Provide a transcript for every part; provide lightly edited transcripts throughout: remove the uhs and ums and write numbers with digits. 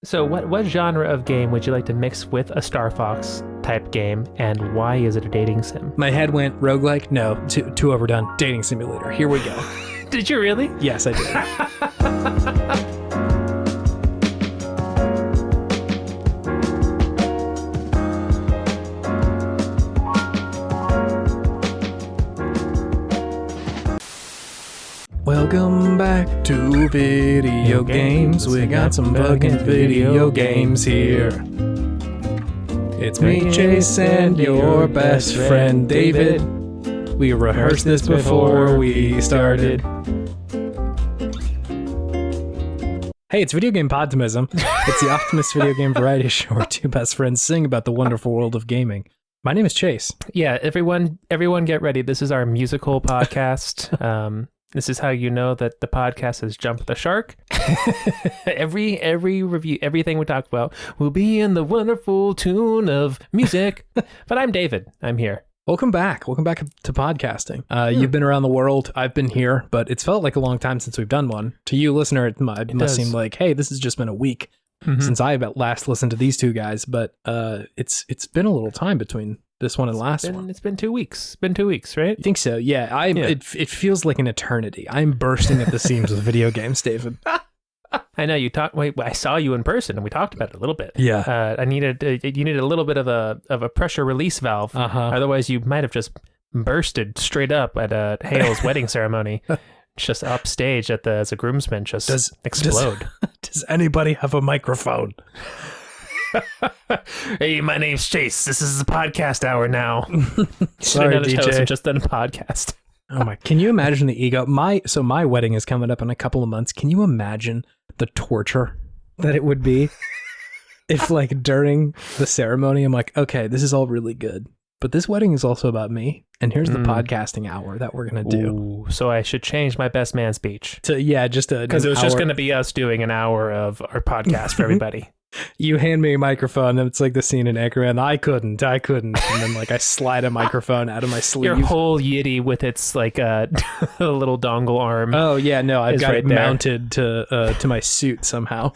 So what genre of game would you like to mix with a Star Fox type game, and why is it a dating sim? My head went roguelike. No, too overdone. Dating simulator. Here we go. Did you really? Yes, I did. Welcome back to video games. We got some fucking video games here. It's me, Chase, and your best friend, David. We rehearsed this before we started. Hey, it's Video Game Podtimism. It's the Optimist video game variety show where two best friends sing about the wonderful world of gaming. My name is Chase. Yeah, everyone get ready. This is our musical podcast. This is how you know that the podcast has jumped the shark. Every review, everything we talk about will be in the wonderful tune of music. But I'm David. I'm here. Welcome back to podcasting. You've been around the world. I've been here, but it's felt like a long time since we've done one. To you, listener, it must seem like, hey, this has just been a week since I last listened to these two guys. But it's been a little time between this one and last one. It's been 2 weeks. Been 2 weeks, right? I think so. Yeah. It feels like an eternity. I'm bursting at the seams with video games, David. I know you talked. Wait, I saw you in person, and we talked about it a little bit. Yeah. You needed a little bit of a pressure release valve. Otherwise, you might have just bursted straight up at Hale's wedding ceremony. Just upstage as a groomsman, just explode. Does anybody have a microphone? Hey, my name's Chase. This is the podcast hour now. Sorry, DJ. Just done a podcast. Oh my! Can you imagine the ego? My wedding is coming up in a couple of months. Can you imagine the torture that it would be if, like, during the ceremony, I'm like, okay, this is all really good, but this wedding is also about me, and here's the podcasting hour that we're gonna do. Ooh, so I should change my best man speech because it was just gonna be us doing an hour of our podcast for everybody. You hand me a microphone, and it's like the scene in Anchorman. I couldn't. And then, like, I slide a microphone out of my sleeve. Your whole Yeti with its, like, a little dongle arm. Oh, yeah, no, I've got it mounted to my suit somehow.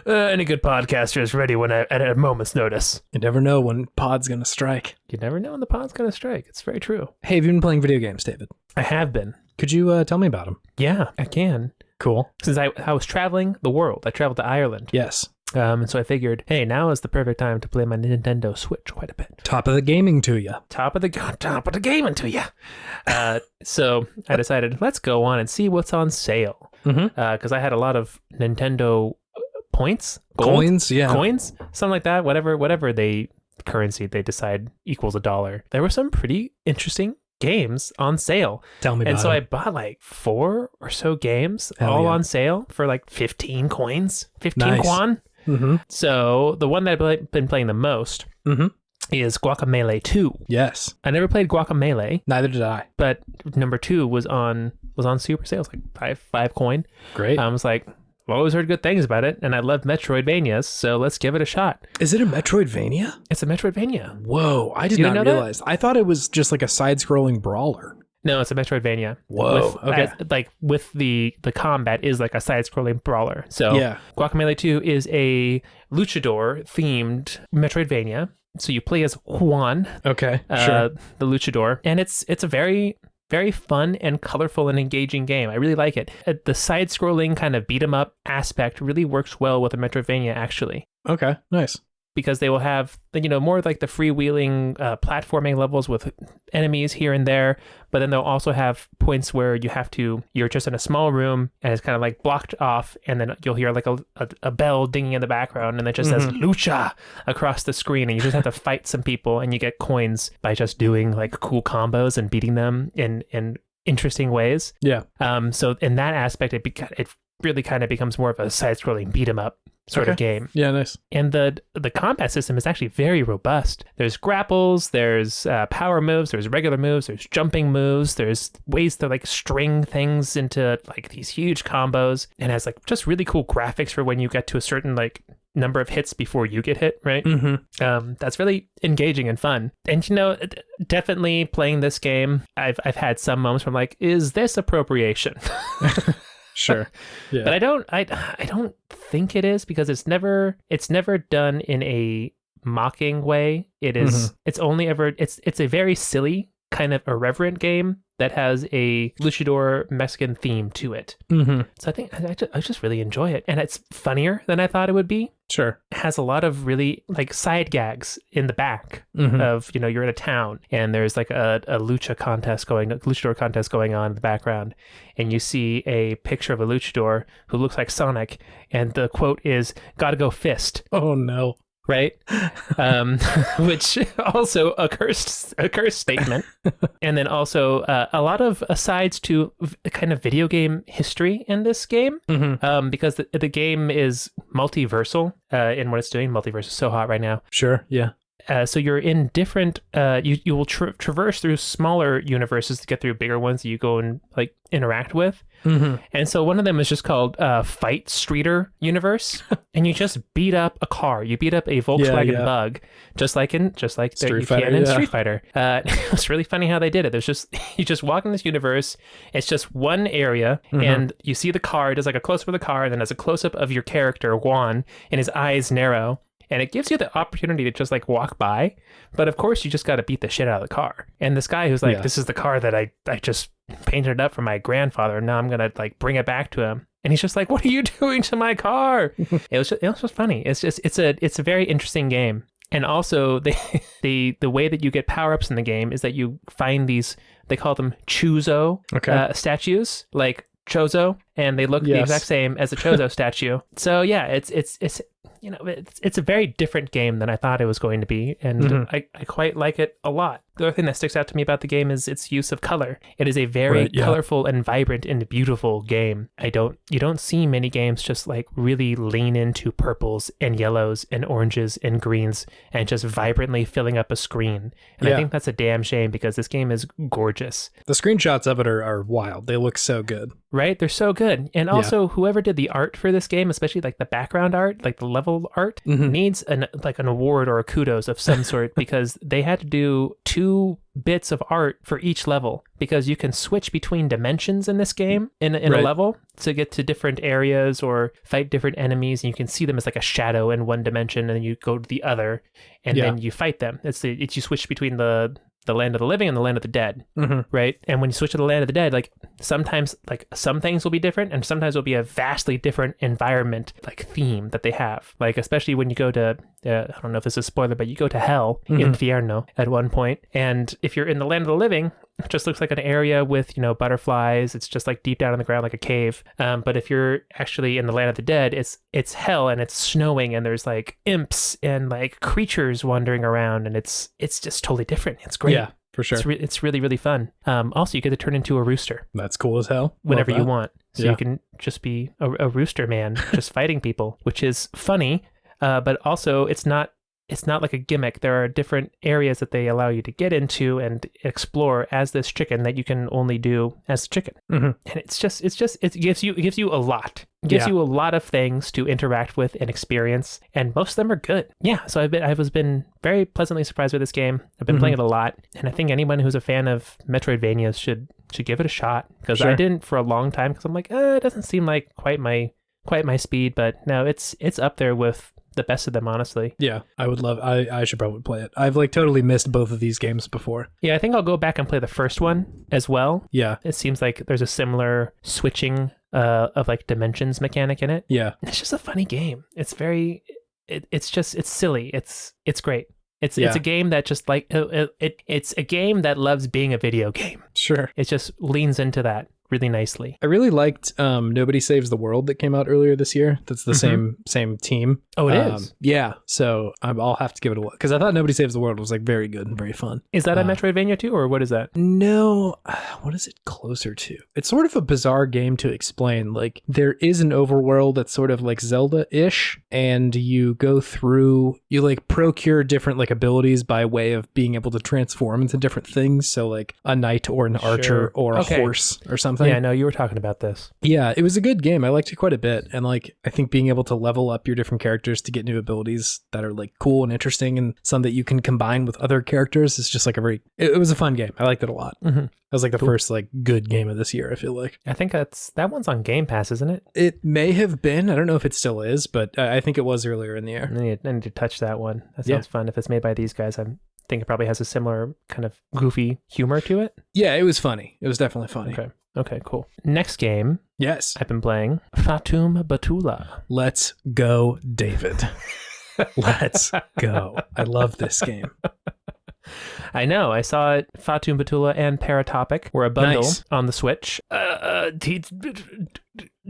Any good podcaster is ready at a moment's notice. You never know when pod's going to strike. You never know when the pod's going to strike. It's very true. Hey, have you been playing video games, David? I have been. Could you tell me about them? Yeah, I can. Cool. Since I was traveling the world. I traveled to Ireland. Yes. And so I figured, hey, now is the perfect time to play my Nintendo Switch quite a bit. Top of the gaming to you. Top of the gaming to you. So I decided, let's go on and see what's on sale. Because I had a lot of Nintendo points. Coins, something like that. Whatever currency they decide equals $1. There were some pretty interesting games on sale. Tell me about it. And so I bought like 4 or so games on sale for like 15 coins, 15 kwan. So the one that I've been playing the most is Guacamelee 2. Yes. I never played Guacamelee. Neither did I. But number 2 was on super sales, like 5 coin. Great. I was like, I've always heard good things about it, and I love Metroidvanias, so let's give it a shot. Is it a Metroidvania? It's a Metroidvania. Whoa, I did not realize. I thought it was just like a side-scrolling brawler. No, it's a Metroidvania. Whoa, okay. With the combat is like a side-scrolling brawler. So yeah. Guacamelee 2 is a luchador-themed Metroidvania. So you play as Juan. Okay, sure. The luchador, and it's a very, very fun and colorful and engaging game. I really like it. The side-scrolling kind of beat-em-up aspect really works well with a Metroidvania, actually. Okay, nice. Because they will have, more of like the freewheeling platforming levels with enemies here and there, but then they'll also have points where you're just in a small room and it's kind of like blocked off, and then you'll hear like a bell dinging in the background, and it just says lucha across the screen, and you just have to fight some people, and you get coins by just doing like cool combos and beating them in interesting ways. Yeah. So in that aspect, it really kind of becomes more of a side-scrolling beat-em-up sort of game. Yeah, nice. And the combat system is actually very robust. There's grapples, there's power moves, there's regular moves, there's jumping moves, there's ways to like string things into like these huge combos, and has like just really cool graphics for when you get to a certain like number of hits before you get hit, right? That's really engaging and fun. And definitely playing this game, I've had some moments where I'm like, is this appropriation? Sure. Yeah. But I don't think it is, because it's never done in a mocking way. It's only ever it's a very silly, kind of irreverent game that has a luchador Mexican theme to it. So I think I just really enjoy it, and it's funnier than I thought it would be. Sure. It has a lot of really like side gags in the back of, you're in a town and there's like a luchador contest going on in the background, and you see a picture of a luchador who looks like Sonic, and the quote is "Gotta go fist." Oh no. Right? Which also a cursed statement. And then also a lot of asides to kind of video game history in this game, because the game is multiversal in what it's doing. Multiverse is so hot right now. Sure, yeah. So you're in different, you will traverse through smaller universes to get through bigger ones that you go and like interact with. And so one of them is just called Fight Streeter Universe, and you just beat up a car. You beat up a Volkswagen Bug, just like Street Fighter. It was really funny how they did it. There's just you just walk in this universe. It's just one area, and you see the car. There's like a close up of the car, and then there's a close up of your character Juan, and his eyes narrow. And it gives you the opportunity to just like walk by. But of course, you just got to beat the shit out of the car. And this guy who's like, this is the car that I just painted up for my grandfather. Now I'm going to like bring it back to him. And he's just like, what are you doing to my car? It was just funny. It's a very interesting game. And also the way that you get power-ups in the game is that you find these, they call them Chuzo statues, like Chozo, and they look the exact same as a Chozo statue. So yeah, it's a very different game than I thought it was going to be, and I quite like it a lot. The other thing that sticks out to me about the game is its use of color. It is a very colorful and vibrant and beautiful game. You don't see many games just like really lean into purples and yellows and oranges and greens and just vibrantly filling up a screen. And I think that's a damn shame, because this game is gorgeous. The screenshots of it are wild. They look so good. Right? They're so good. And also whoever did the art for this game, especially like the background art, like the level art, needs an award or a kudos of some sort, because they had to do 2 bits of art for each level, because you can switch between dimensions in this game in a level to get to different areas or fight different enemies, and you can see them as like a shadow in one dimension, and then you go to the other and then you fight them. It's you switch between the land of the living and the land of the dead, right? And when you switch to the land of the dead, like sometimes like some things will be different, and sometimes it'll be a vastly different environment, like theme that they have. Like especially when you go to I don't know if this is a spoiler, but you go to hell, Infierno, at one point, and if you're in the land of the living, it just looks like an area with butterflies. It's just like deep down in the ground, like a cave. But if you're actually in the land of the dead, it's hell, and it's snowing, and there's like imps and like creatures wandering around, and it's just totally different. It's great. Yeah, for sure. It's really, really fun. Also, you get to turn into a rooster. That's cool as hell. Whenever you want. So you can just be a rooster man, just fighting people, which is funny. But also it's not like a gimmick. There are different areas that they allow you to get into and explore as this chicken that you can only do as a chicken. And it gives you a lot. It gives you a lot of things to interact with and experience, and most of them are good. Yeah, so I've been very pleasantly surprised with this game. I've been playing it a lot, and I think anyone who's a fan of Metroidvanias should give it a shot, because I didn't for a long time, because I'm like, it doesn't seem like quite my speed, but no, it's up there with the best of them, honestly. Yeah, I should probably play it. I've like totally missed both of these games before. Yeah, I think I'll go back and play the first one as well. Yeah. It seems like there's a similar switching of like dimensions mechanic in it. Yeah. It's just a funny game. It's very, it's silly. It's great. It's a game that just like, it's a game that loves being a video game. Sure. It just leans into that really nicely. I really liked Nobody Saves the World that came out earlier this year. That's the same team. Oh, it is? Yeah. So I'll have to give it a look, because I thought Nobody Saves the World was like very good and very fun. Is that a Metroidvania too, or what is that? No. What is it closer to? It's sort of a bizarre game to explain. Like there is an overworld that's sort of like Zelda-ish, and you go through, you like procure different like abilities by way of being able to transform into different things. So like a knight or an archer or a horse or something. something. Yeah, I know you were talking about this. Yeah, it was a good game. I liked it quite a bit. And like, I think being able to level up your different characters to get new abilities that are like cool and interesting and some that you can combine with other characters is just like it was a fun game. I liked it a lot. Mm-hmm. That was like the first like good game of this year, I feel like. I think that one's on Game Pass, isn't it? It may have been. I don't know if it still is, but I think it was earlier in the year. I need to touch that one. That sounds fun. If it's made by these guys, I think it probably has a similar kind of goofy humor to it. Yeah, it was funny. It was definitely funny. Okay, cool. Next game. Yes. I've been playing Fatum Batula. Let's go, David. Let's go. I love this game. I know. I saw it. Fatum Batula and Paratopic were a bundle on the Switch.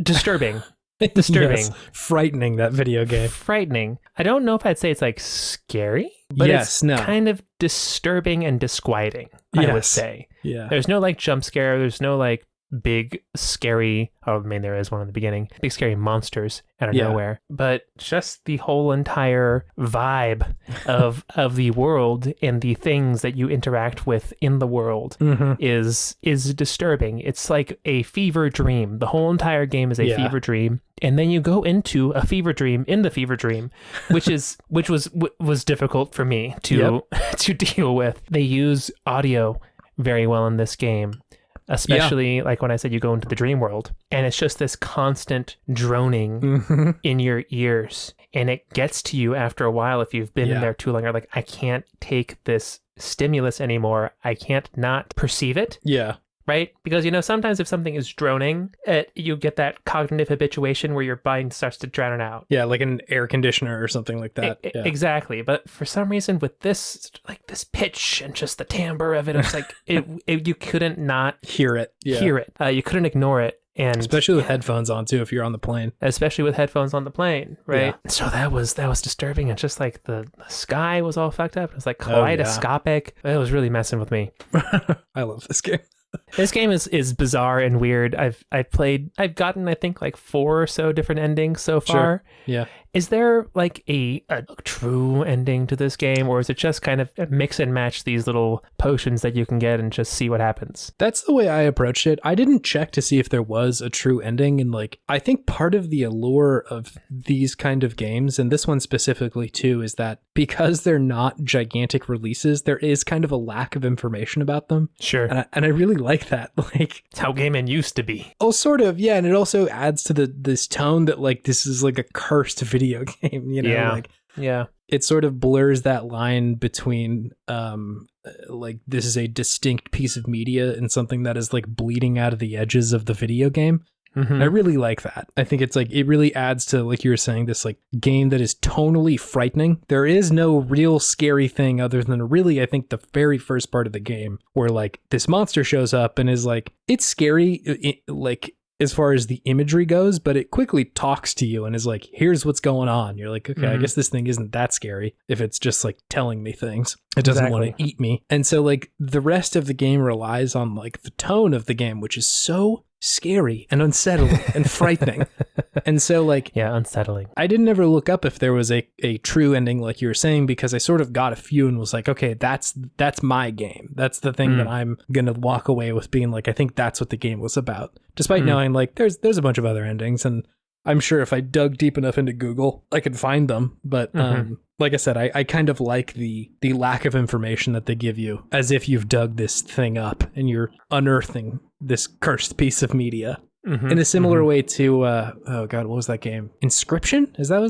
Disturbing. Yes. Frightening, that video game. Frightening. I don't know if I'd say it's like scary, but it's kind of disturbing and disquieting, I would say. Yeah. There's no like jump scare. There's no like big scary, there is one in the beginning, big scary monsters out of nowhere, but just the whole entire vibe of the world and the things that you interact with in the world is disturbing. It's like a fever dream. The whole entire game is a fever dream, and then you go into a fever dream in the fever dream, which was difficult for me to to deal with. They use audio very well in this game. Especially like when I said you go into the dream world, and it's just this constant droning in your ears, and it gets to you after a while if you've been in there too long. You're like, I can't take this stimulus anymore. I can't not perceive it. Yeah. Right? Because, sometimes if something is droning, you get that cognitive habituation where your mind starts to drown it out. Yeah, like an air conditioner or something like that. Exactly. But for some reason with this, like this pitch and just the timbre of it, it's like you couldn't not hear it. You couldn't ignore it. And especially with headphones on too, if you're on the plane. Especially with headphones on the plane, right? Yeah. So that was disturbing, and just like the sky was all fucked up. It was like kaleidoscopic. It was really messing with me. I love this game. This game is bizarre and weird. I've gotten I think like 4 or so different endings so far. Sure. Yeah. Is there like a true ending to this game, or is it just kind of mix and match these little potions that you can get and just see what happens? That's the way I approached it. I didn't check to see if there was a true ending, and like I think part of the allure of these kind of games, and this one specifically too, is that because they're not gigantic releases, there is kind of a lack of information about them. Sure. And I really like that. Like, it's how gaming used to be. Oh, sort of, yeah. And it also adds to this tone that like this is like a cursed video game, Yeah. It sort of blurs that line between like this is a distinct piece of media and something that is like bleeding out of the edges of the video game. I really like that. I think it's like it really adds to, like you were saying, this like game that is tonally frightening. There is no real scary thing other than really, I think, the very first part of the game where like this monster shows up and is like, it's scary, like as far as the imagery goes, but it quickly talks to you and is like, here's what's going on. You're like, okay, I guess this thing isn't that scary if it's just like telling me things. It doesn't want to eat me. And so like the rest of the game relies on like the tone of the game, which is so scary and unsettling and frightening. And so like, unsettling. I didn't ever look up if there was a true ending like you were saying, because I sort of got a few and was like, okay, that's my game. That's the thing that I'm going to walk away with being like, I think that's what the game was about. Despite knowing like there's a bunch of other endings, and I'm sure if I dug deep enough into Google, I could find them. But like I said, I kind of like the lack of information that they give you, as if you've dug this thing up and you're unearthing this cursed piece of media. In a similar way to what was that game? Inscription? Is that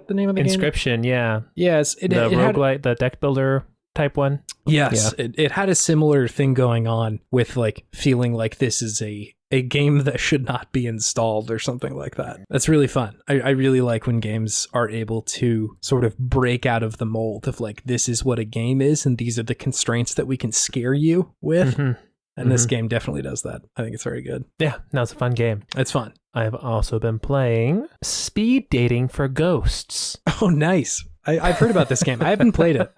the name of the game? Inscription, yeah. Yes, the roguelite, the deck builder type one. Yes, yeah. It had a similar thing going on with like feeling like this is a game that should not be installed or something like that. That's really fun. I really like when games are able to sort of break out of the mold of like, this is what a game is, and these are the constraints that we can scare you with. And this game definitely does that. I think it's very good. Yeah, no, it's a fun game. It's fun. I've also been playing Speed Dating for Ghosts. Oh, nice. I've heard about this game. I haven't played it.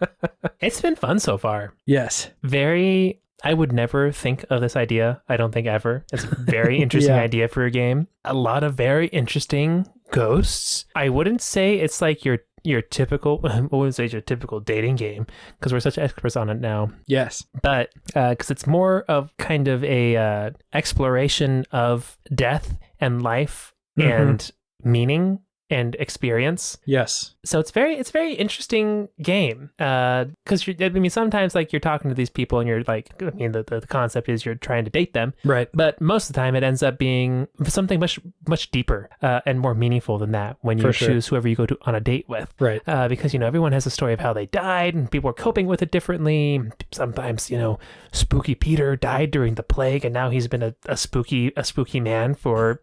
It's been fun so far. Yes. I would never think of this idea. I don't think ever. It's a very interesting idea for a game. A lot of very interesting ghosts. I wouldn't say it's like your your typical, I wouldn't say your typical dating game because we're such experts on it now. Yes. But because it's more of kind of a exploration of death and life and meaning and experience. Yes. So it's very interesting game. Because sometimes like you're talking to these people and you're like, I mean, the concept is you're trying to date them, right? But most of the time it ends up being something much deeper and more meaningful than that when you choose whoever you go to on a date with, right? Because everyone has a story of how they died and people are coping with it differently. Sometimes Spooky Peter died during the plague and now he's been a spooky man for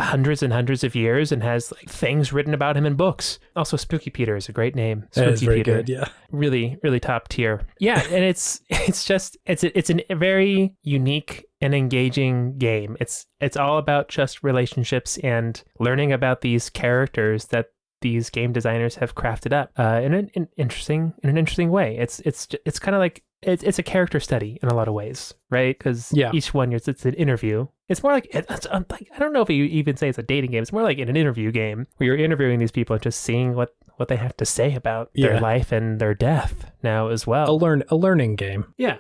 hundreds and hundreds of years and has like things written about him in books. Also, Spooky Peter is a great name. Spooky That is very Peter, good. yeah, really top tier. Yeah, and it's a very unique and engaging game. It's all about just relationships and learning about these characters that these game designers have crafted up in an interesting way. It's kind of like it's a character study in a lot of ways, right? Because each one it's an interview. It's more like I don't know if you even say it's a dating game. It's more like an interview game where you're interviewing these people and just seeing what they have to say about their life and their death now as well. A learning game. Yeah.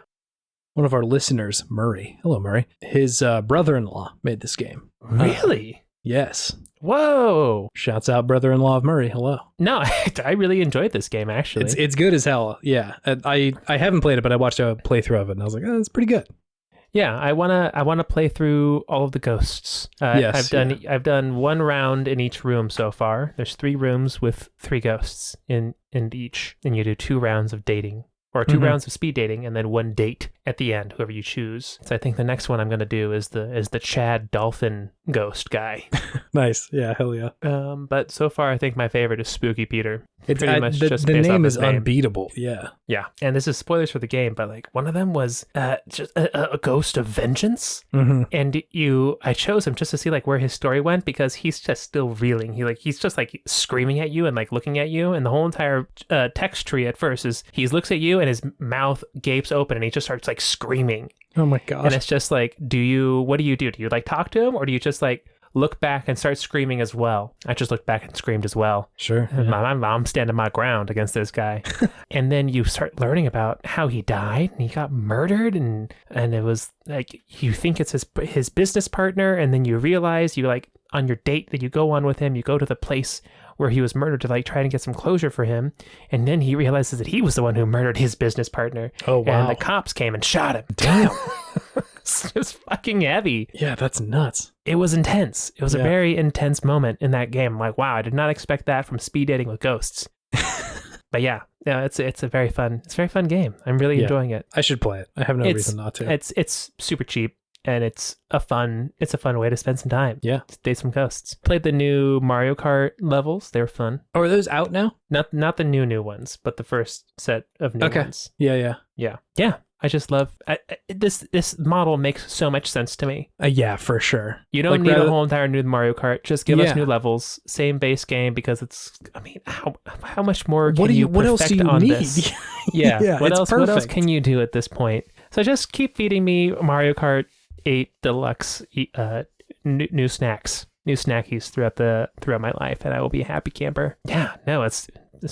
One of our listeners, Murray. Hello, Murray. His brother-in-law made this game. Really? Yes. Whoa! Shouts out, brother-in-law of Murray. Hello. No, I really enjoyed this game actually. It's good as hell. Yeah, I haven't played it, but I watched a playthrough of it, and I was like, oh, it's pretty good. Yeah, I wanna play through all of the ghosts. Yes, I've done one round in each room so far. There's 3 rooms with 3 ghosts in each, and you do 2 rounds of dating. Or 2 rounds of speed dating and then 1 date at the end, whoever you choose. So I think the next one I'm going to do is the Chad Dolphin ghost guy. Nice. Yeah, hell yeah. But so far I think my favorite is Spooky Peter. It's pretty much just the name is unbeatable. Yeah. Yeah. And this is spoilers for the game, but like one of them was just a ghost of vengeance. And I chose him just to see like where his story went because he's just still reeling. He's just like screaming at you and like looking at you, and the whole entire text tree at first is he looks at you and his mouth gapes open and he just starts like screaming. Oh my god. And it's just like, what do you do? Do you like talk to him or do you just like look back and start screaming as well? I just looked back and screamed as well. Sure. Yeah. I'm standing my ground against this guy. And then you start learning about how he died and he got murdered and it was like you think it's his business partner, and then you realize you like on your date that you go on with him, you go to the place where he was murdered to like try and get some closure for him, and then he realizes that he was the one who murdered his business partner. Oh wow. And the cops came and shot him. Damn. It's just fucking heavy. Yeah, that's nuts. It was intense. It was a very intense moment in that game. I'm like, wow, I did not expect that from speed dating with ghosts. But yeah, it's a very fun game. I'm really enjoying it. I should play it. I have no reason not to. It's super cheap. And it's a fun way to spend some time. Yeah. Date some ghosts. Played the new Mario Kart levels. They were fun. Oh, are those out now? Not the new ones, but the first set of new ones. Yeah. I just love this model makes so much sense to me. Yeah, for sure. You don't need a whole entire new Mario Kart. Just give us new levels, same base game, because it's. I mean, how much more can you perfect what else do you on need? this? Yeah. What else? Perfect. What else can you do at this point? So just keep feeding me Mario Kart 8 Deluxe new snacks, new snackies throughout my life, and I will be a happy camper. Yeah, no, it's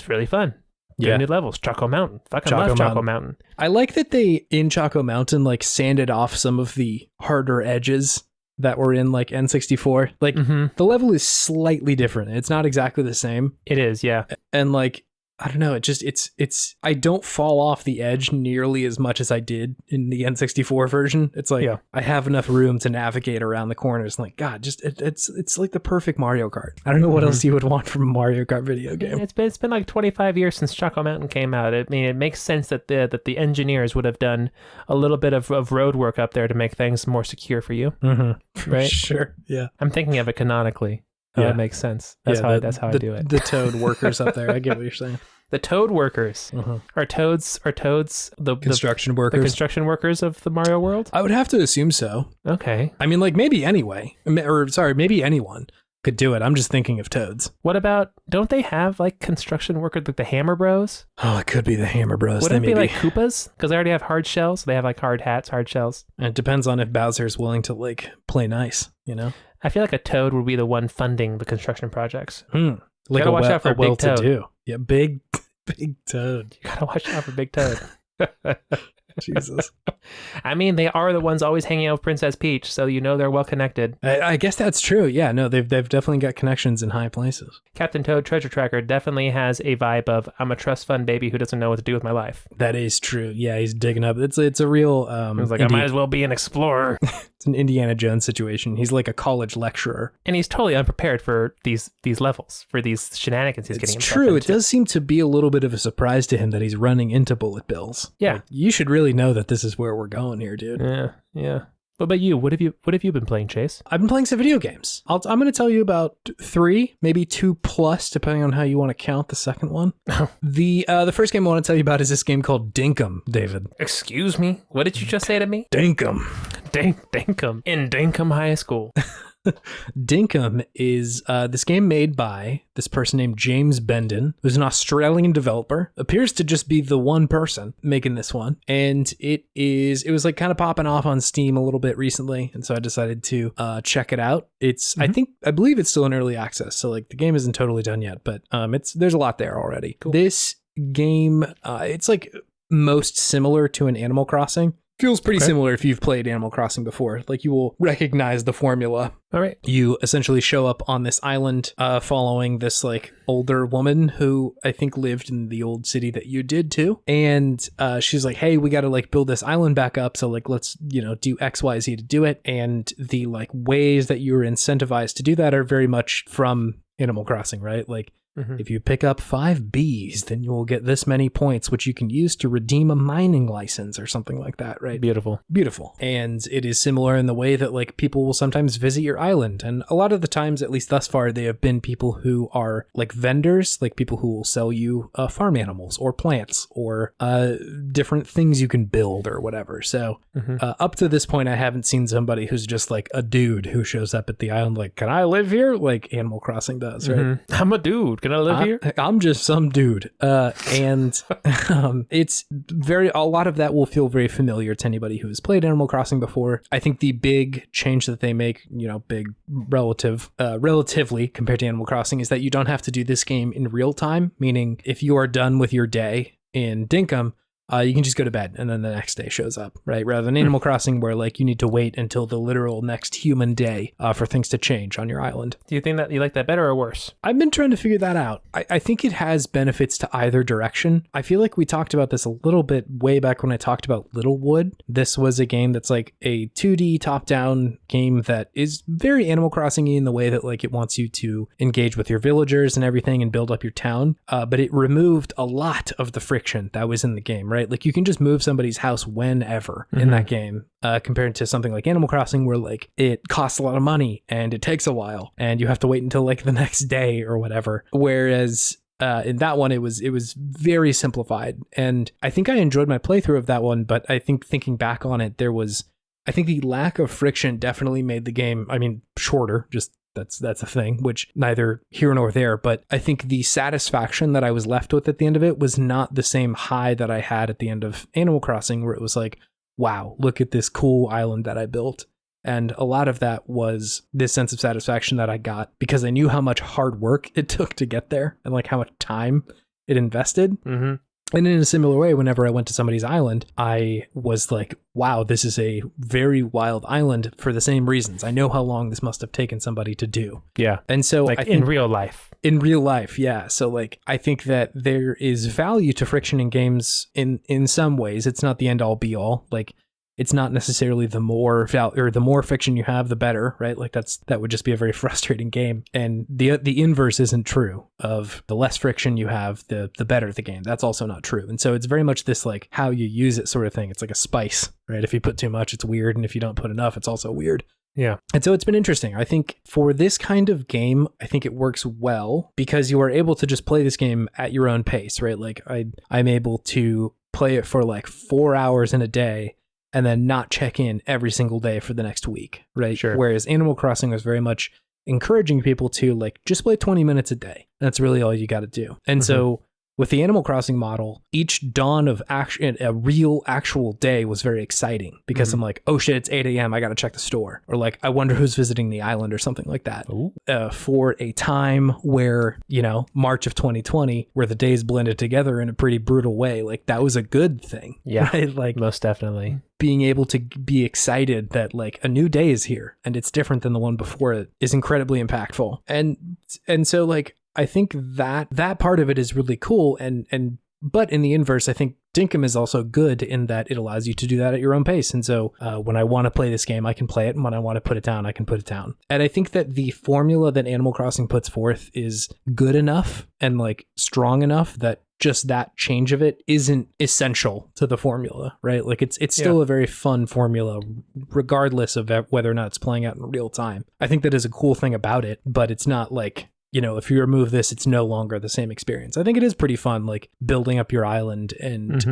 really fun. Good new levels. Choco Mountain. Fucking love Choco Mountain. I like that they, in Choco Mountain, like sanded off some of the harder edges that were in like N64. Like the level is slightly different. It's not exactly the same. It is, yeah. And like, I don't know, it's I don't fall off the edge nearly as much as I did in the N64 version. It's like I have enough room to navigate around the corners. Like, God, just it's like the perfect Mario Kart. I don't know what else you would want from a Mario Kart video game. It's been like 25 years since Choco Mountain came out. I mean, it makes sense that the engineers would have done a little bit of road work up there to make things more secure for you. Right? Sure. Yeah. I'm thinking of it canonically. It makes sense. That's how I do it. The Toad workers up there. I get what you're saying. The Toad workers are toads the construction workers. The construction workers of the Mario world. I would have to assume so. Okay. I mean, like maybe maybe anyone could do it. I'm just thinking of toads. What about? Don't they have like construction workers like the Hammer Bros? Oh, it could be the Hammer Bros. Would it be like Koopas? Because they already have hard shells. They have like hard hats, hard shells. And it depends on if Bowser's willing to like play nice. You know. I feel like a toad would be the one funding the construction projects. Like gotta watch out for a big toad. Yeah, big toad. You gotta watch out for Big Toad. Jesus. I mean, they are the ones always hanging out with Princess Peach, so you know they're well connected. I guess that's true. Yeah, no, they've definitely got connections in high places. Captain Toad Treasure Tracker definitely has a vibe of I'm a trust fund baby who doesn't know what to do with my life. That is true. Yeah, he's digging up. It's a real. It's like I might as well be an explorer. It's an Indiana Jones situation. He's like a college lecturer, and he's totally unprepared for these levels, for these shenanigans he's getting himself into. It's true. It does seem to be a little bit of a surprise to him that he's running into bullet bills. Yeah, like, you should really know that this is where we're going here, dude. Yeah. What about you? What have you been playing, Chase? I've been playing some video games. I'm going to tell you about 3, maybe 2+, depending on how you want to count the second one. The first game I want to tell you about is this game called Dinkum, David. Excuse me? What did you just say to me? Dinkum. Dinkum. In Dinkum High School. Dinkum is this game made by this person named James Bendon, who's an Australian developer. Appears to just be the one person making this one. And it was like kind of popping off on Steam a little bit recently. And so I decided to check it out. It's I believe it's still in early access. So like the game isn't totally done yet, but there's a lot there already. Cool. This game, it's like most similar to an Animal Crossing. Feels pretty similar if you've played Animal Crossing before. Like you will recognize the formula. All right. You essentially show up on this island following this like older woman who I think lived in the old city that you did too. And she's like, hey, we got to like build this island back up. So like, let's, do X, Y, Z to do it. And the like ways that you're incentivized to do that are very much from Animal Crossing, right? Like, if you pick up 5 bees, then you will get this many points, which you can use to redeem a mining license or something like that, right? Beautiful. And it is similar in the way that like people will sometimes visit your island. And a lot of the times, at least thus far, they have been people who are like vendors, like people who will sell you farm animals or plants or different things you can build or whatever. So up to this point, I haven't seen somebody who's just like a dude who shows up at the island like, can I live here? Like Animal Crossing does, right? I'm a dude. Can I live here? I'm just some dude. And it's a lot of that will feel very familiar to anybody who has played Animal Crossing before. I think the big change that they make, big relatively compared to Animal Crossing is that you don't have to do this game in real time, meaning if you are done with your day in Dinkum, you can just go to bed and then the next day shows up, right? Rather than Animal Crossing where like you need to wait until the literal next human day for things to change on your island. Do you think that you like that better or worse? I've been trying to figure that out. I think it has benefits to either direction. I feel like we talked about this a little bit way back when I talked about Littlewood. This was a game that's like a 2D top-down game that is very Animal Crossing-y in the way that like it wants you to engage with your villagers and everything and build up your town. But it removed a lot of the friction that was in the game, right? Like you can just move somebody's house whenever in that game, compared to something like Animal Crossing where like it costs a lot of money and it takes a while and you have to wait until like the next day or whatever. Whereas in that one, it was very simplified. And I think I enjoyed my playthrough of that one, but I think thinking back on it, I think the lack of friction definitely made the game, shorter, just that's a thing, which neither here nor there. But I think the satisfaction that I was left with at the end of it was not the same high that I had at the end of Animal Crossing, where it was like, wow, look at this cool island that I built. And a lot of that was this sense of satisfaction that I got because I knew how much hard work it took to get there and like how much time it invested. And in a similar way, whenever I went to somebody's island, I was like, wow, this is a very wild island for the same reasons. I know how long this must have taken somebody to do. Yeah. And so like in real life. In real life, yeah. So like, I think that there is value to friction in games in some ways. It's not the end all be all. Like, it's not necessarily the more friction you have, the better, right? Like that would just be a very frustrating game. And the inverse isn't true of the less friction you have, the better the game. That's also not true. And so it's very much this like how you use it sort of thing. It's like a spice, right? If you put too much, it's weird. And if you don't put enough, it's also weird. Yeah. And so it's been interesting. I think for this kind of game, I think it works well because you are able to just play this game at your own pace, right? Like I'm able to play it for like 4 hours in a day and then not check in every single day for the next week, right? Sure. Whereas Animal Crossing was very much encouraging people to like just play 20 minutes a day. That's really all you got to do. And so with the Animal Crossing model, each dawn of action, a real actual day was very exciting because I'm like, oh shit, it's 8 a.m. I got to check the store. Or like, I wonder who's visiting the island or something like that. For a time where, March of 2020, where the days blended together in a pretty brutal way, like that was a good thing. Yeah, right? Like most definitely. Being able to be excited that like a new day is here and it's different than the one before it is incredibly impactful. And so like, I think that part of it is really cool. But in the inverse, I think Dinkum is also good in that it allows you to do that at your own pace. And so when I want to play this game, I can play it. And when I want to put it down, I can put it down. And I think that the formula that Animal Crossing puts forth is good enough and like strong enough that just that change of it isn't essential to the formula, right? Like it's still a very fun formula, regardless of whether or not it's playing out in real time. I think that is a cool thing about it, but it's not like, if you remove this, it's no longer the same experience. I think it is pretty fun, like building up your island and,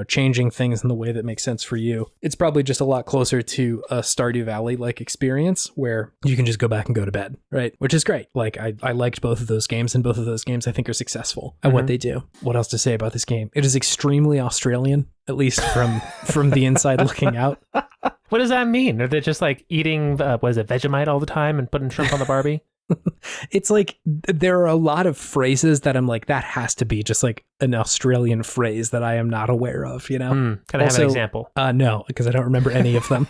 changing things in the way that makes sense for you. It's probably just a lot closer to a Stardew Valley-like experience where you can just go back and go to bed, right? Which is great. Like I liked both of those games, and both of those games I think are successful at what they do. What else to say about this game? It is extremely Australian, at least from the inside looking out. What does that mean? Are they just like eating, Vegemite all the time and putting shrimp on the Barbie? It's like there are a lot of phrases that I'm like, that has to be just like an Australian phrase that I am not aware of, Can I have an example? No, because I don't remember any of them.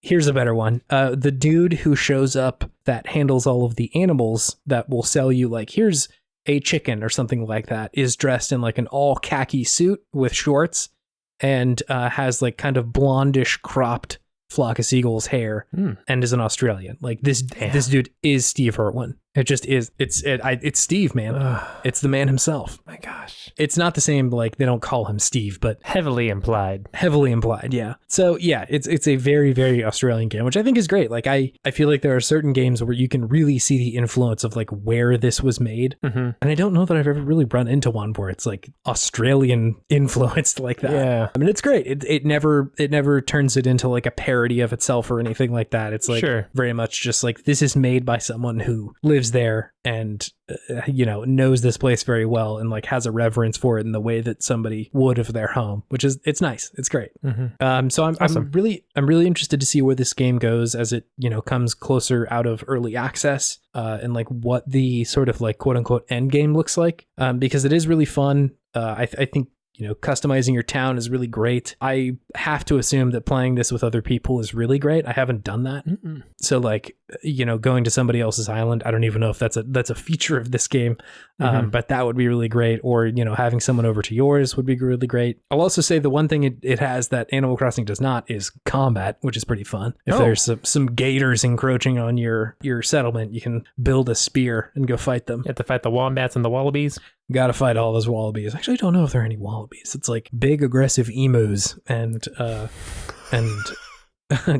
Here's a better one. The dude who shows up that handles all of the animals that will sell you like, here's a chicken or something like that, is dressed in like an all khaki suit with shorts and has like kind of blondish cropped flock of seagulls hair and is an Australian. Like this dude is Steve Irwin. It just is. It's Steve, man. Ugh. It's the man himself. My gosh. It's not the same, like they don't call him Steve, but heavily implied. Yeah. So yeah, it's a very, very Australian game, which I think is great. Like I feel like there are certain games where you can really see the influence of like where this was made. And I don't know that I've ever really run into one where it's like Australian influenced like that. Yeah. I mean, it's great. It never turns it into like a parody of itself or anything like that. It's like very much just like, this is made by someone who lives there and knows this place very well and like has a reverence for it in the way that somebody would of their home, which is, it's nice. It's great. So I'm awesome. I'm really interested to see where this game goes as it comes closer out of early access and like what the sort of like quote unquote end game looks like, because it is really fun. I think customizing your town is really great. I have to assume that playing this with other people is really great. I haven't done that. So like, going to somebody else's island, I don't even know if that's a feature of this game. But that would be really great. Or, having someone over to yours would be really great. I'll also say the one thing it has that Animal Crossing does not is combat, which is pretty fun. If there's some gators encroaching on your settlement, you can build a spear and go fight them. You have to fight the wombats and the wallabies. Gotta fight all those wallabies. Actually, I don't know if there are any wallabies. It's like big aggressive emus and